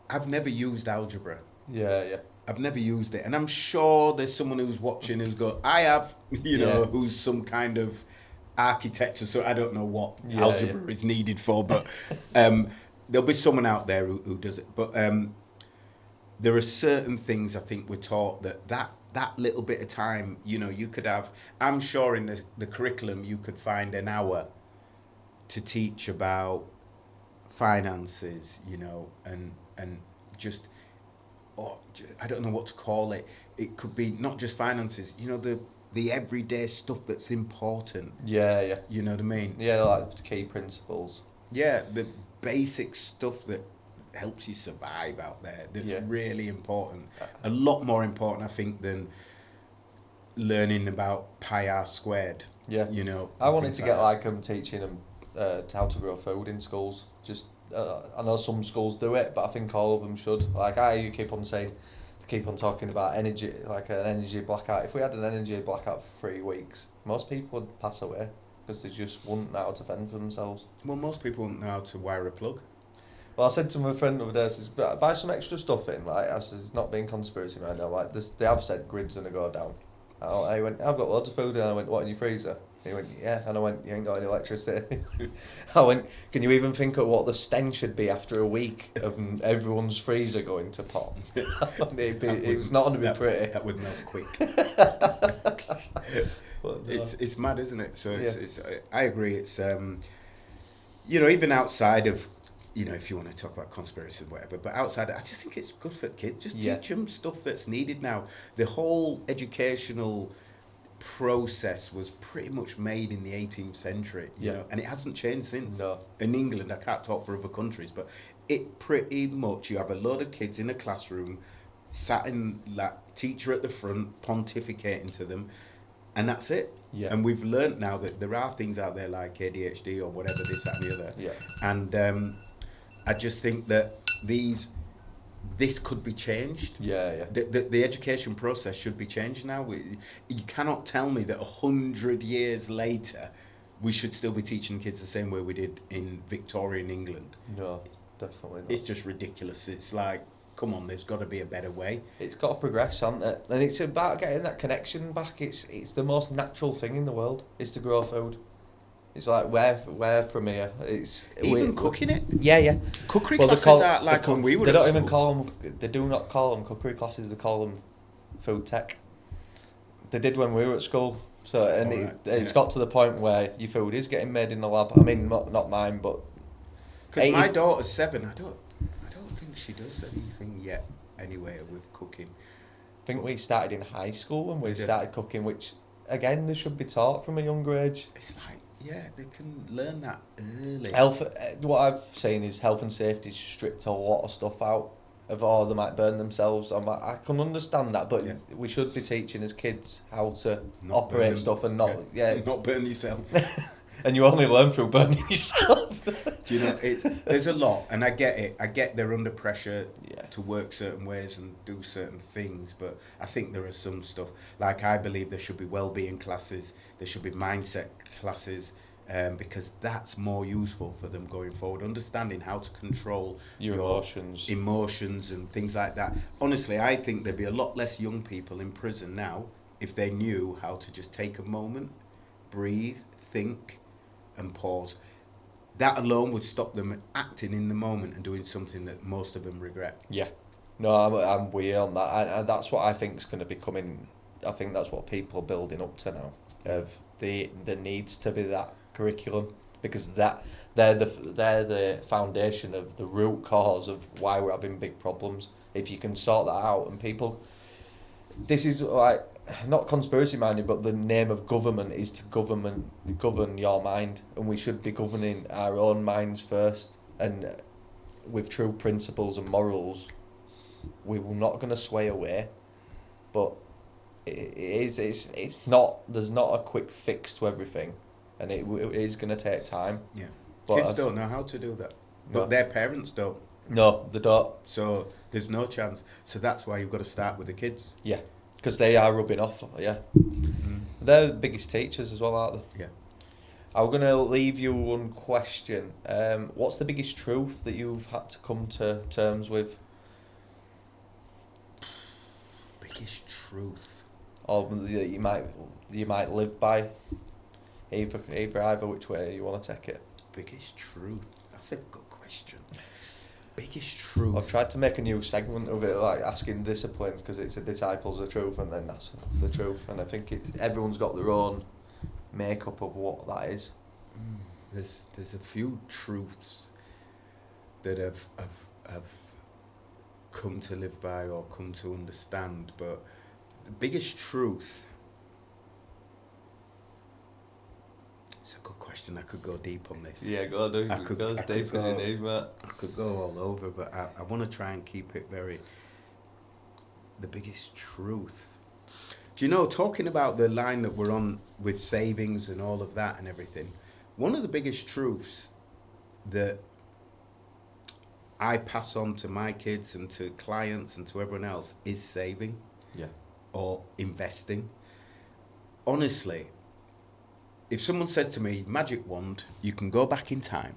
I've never used algebra. I've never used it. And I'm sure there's someone who's watching who's go, I have, you know, who's some kind of architect or so. I don't know what algebra is needed for, but there'll be someone out there who does it. But there are certain things I think we're taught that little bit of time, you know, you could have, I'm sure in the curriculum you could find an hour to teach about finances, you know, and just, I don't know what to call it. It could be not just finances, you know, the everyday stuff that's important. You know what I mean? Like the key principles. The basic stuff that helps you survive out there, that's really important. A lot more important, I think, than learning about pi r squared. You know, I wanted to get like teaching them how to grow food in schools. Just I know some schools do it, but I think all of them should. Like you keep on talking about energy, like an energy blackout. If we had an energy blackout for 3 weeks, most people would pass away because they just wouldn't know how to fend for themselves. Well, most people wouldn't know how to wire a plug. Well, I said to my friend the other day, I says, buy some extra stuff in. Like, I says, it's not being conspiracy right now. Like, they have said grids going to go down. I went, I've got loads of food. And I went, what, in your freezer? He went, yeah. And I went, you ain't got any electricity. I went, can you even think of what the stench would be after a week of everyone's freezer going to pop? It was not going to be pretty. That would melt quick. It's mad, isn't it? So it's I agree. It's you know, even outside of, you know, if you want to talk about conspiracy or whatever, but outside, I just think it's good for kids. Just teach them stuff that's needed now. The whole educational process was pretty much made in the 18th century, you know, and it hasn't changed since. In England, I can't talk for other countries, but it pretty much, you have a load of kids in a classroom, sat in, like, teacher at the front, pontificating to them, and that's it. And we've learnt now that there are things out there like ADHD or whatever, this, that and the other. And I just think that this could be changed. The education process should be changed now. You cannot tell me that 100 years later we should still be teaching kids the same way we did in Victorian England. No, definitely not. It's just ridiculous. It's like, come on, there's got to be a better way. It's got to progress, hasn't it? And it's about getting that connection back. It's the most natural thing in the world, is to grow food. It's like, where from here? It's even cooking it. Cookery classes are like when we were. They at don't school. even call them. They do not call them cookery classes. They call them food tech. They did when we were at school. So and it's yeah. got to the point where your food is getting made in the lab. I mean, not mine, but Because my daughter's 7, I don't think she does anything yet. Anyway, with cooking. I think we started in high school when we We did. started cooking, which again they should be taught from a younger age. It's like, yeah, they can learn that early. What I've seen is health and safety stripped a lot of stuff out of they might burn themselves. I can understand that, but Yeah. we should be teaching as kids how to Not operate burn- stuff and not not burn yourself. And you only learn through burning yourself. Do you know, there's a lot, and I get it. I get they're under pressure Yeah. to work certain ways and do certain things, but I think there are some stuff, like I believe there should be well-being classes, there should be mindset classes, because that's more useful for them going forward, understanding how to control Your emotions and things like that. Honestly, I think there'd be a lot less young people in prison now if they knew how to just take a moment, breathe, think, and pause. That alone would stop them acting in the moment and doing something that most of them regret. Yeah. No, I'm with you on that. And that's what I think is going to be coming. I think that's what people are building up to now. Of there needs to be that curriculum, because they're the foundation of the root cause of why we're having big problems. If you can sort that out, and people, this is like not conspiracy minded, but the name of government is to govern your mind, and we should be governing our own minds first, and with true principles and morals, we're not going to sway away. But it's not, there's not a quick fix to everything, and it is going to take time. Yeah, but kids don't know how to do that, but their parents don't. No, they don't. So there's no chance. So that's why you've got to start with the kids. Yeah, because they are rubbing off. Yeah, they're the biggest teachers as well, aren't they? Yeah. I'm going to leave you one question. What's the biggest truth that you've had to come to terms with? Biggest truth. Or that you might live by? Either which way you want to take it. Biggest truth. That's a good question. Biggest truth. I've tried to make a new segment of it, like asking discipline, because it's a disciples of truth, and then that's the truth. And I think everyone's got their own makeup of what that is. There's a few truths that have come to live by or come to understand, but the biggest truth, it's a good question. I could go deep on this. Yeah, go do. Go as deep as you need, mate. I could go all over, but I want to try and keep it very, the biggest truth. Do you know, talking about the line that we're on with savings and all of that and everything, one of the biggest truths that I pass on to my kids and to clients and to everyone else is saving. Yeah. Or investing. Honestly, if someone said to me, magic wand, you can go back in time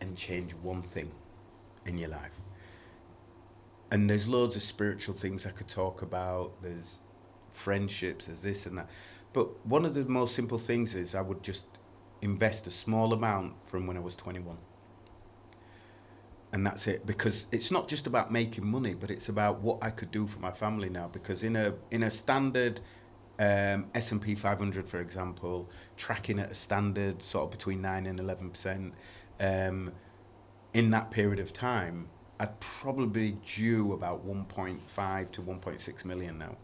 and change one thing in your life. And there's loads of spiritual things I could talk about. There's friendships, there's this and that. But one of the most simple things is I would just invest a small amount from when I was 21. And that's it, because it's not just about making money, but it's about what I could do for my family now. Because in a standard S&P 500, for example, tracking at a standard sort of between 9 and 11%, in that period of time, I'd probably due about 1.5 to 1.6 million now.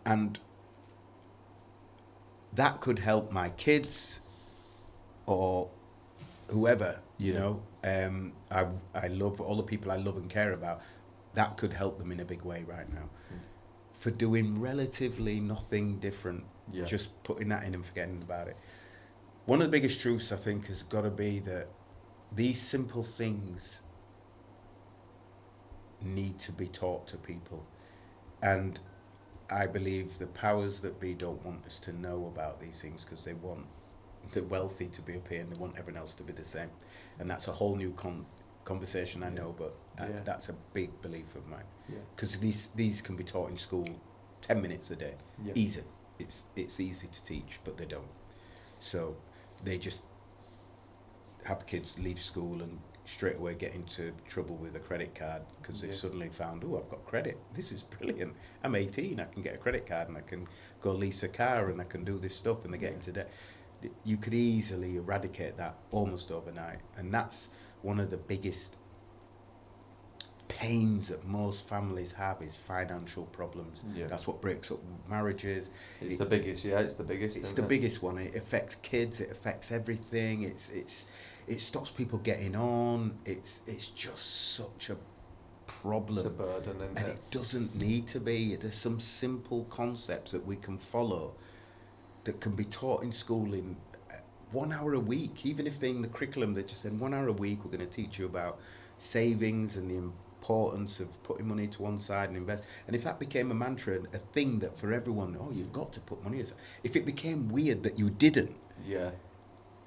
And that could help my kids or whoever, you know. I love all the people I love and care about. That could help them in a big way right now. For doing relatively nothing different, just putting that in and forgetting about it. One of the biggest truths I think has got to be that these simple things need to be taught to people. And I believe the powers that be don't want us to know about these things because they want the wealthy to be up here and they want everyone else to be the same. And that's a whole new conversation, I know, but that's a big belief of mine. Because these can be taught in school 10 minutes a day. Easy. It's easy to teach, but they don't. So they just have kids leave school and straight away get into trouble with a credit card because they've suddenly found, oh, I've got credit. This is brilliant. I'm 18. I can get a credit card and I can go lease a car and I can do this stuff, and they get into debt. You could easily eradicate that almost overnight, and that's one of the biggest pains that most families have is financial problems. Yeah. That's what breaks up marriages. It's the biggest. Yeah, it's the biggest. It's the biggest one. It affects kids. It affects everything. It stops people getting on. It's just such a problem. It's a burden, isn't and it? it doesn't need to be. There's some simple concepts that we can follow that can be taught in school in 1 hour a week. Even if they're in the curriculum, they just said 1 hour a week we're going to teach you about savings and the importance of putting money to one side and invest. And if that became a mantra, a thing that for everyone, oh, you've got to put money aside. If it became weird that you didn't,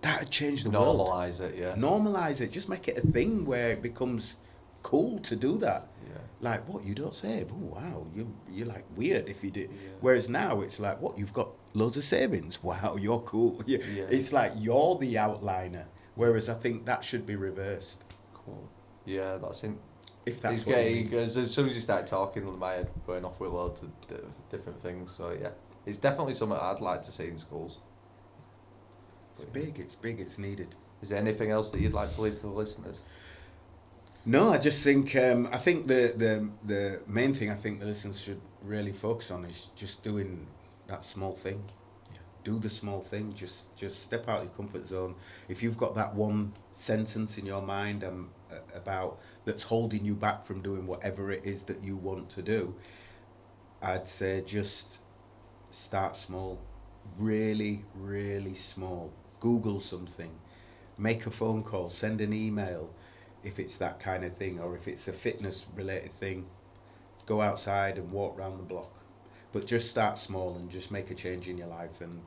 that'd change the world. Normalise it, yeah. Normalise it. Just make it a thing where it becomes cool to do that. Yeah. Like, what, you don't save? Oh, wow, you're like weird if you do. Yeah. Whereas now it's like, what, you've got loads of savings? Wow, you're cool. Yeah. It's like you're the outliner. Whereas I think that should be reversed. Cool. Yeah, that's it. If that's It's what you getting, mean. as soon as you start talking, my head going off with loads of different things. So yeah, it's definitely something I'd like to see in schools. It's big, it's needed. Is there anything else that you'd like to leave for the listeners? No, I just think I think the main thing I think the listeners should really focus on is just doing that small thing. Yeah. Do the small thing. Just step out of your comfort zone. If you've got that one sentence in your mind about that's holding you back from doing whatever it is that you want to do, I'd say just start small. Really, really small. Google something. Make a phone call. Send an email. If it's that kind of thing, or if it's a fitness related thing, go outside and walk around the block. But just start small and just make a change in your life, and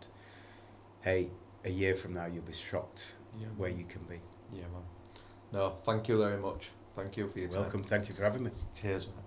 hey, a year from now you'll be shocked where you can be. Yeah, man. No, thank you very much. Thank you for your time. Welcome, thank you for having me. Cheers, man.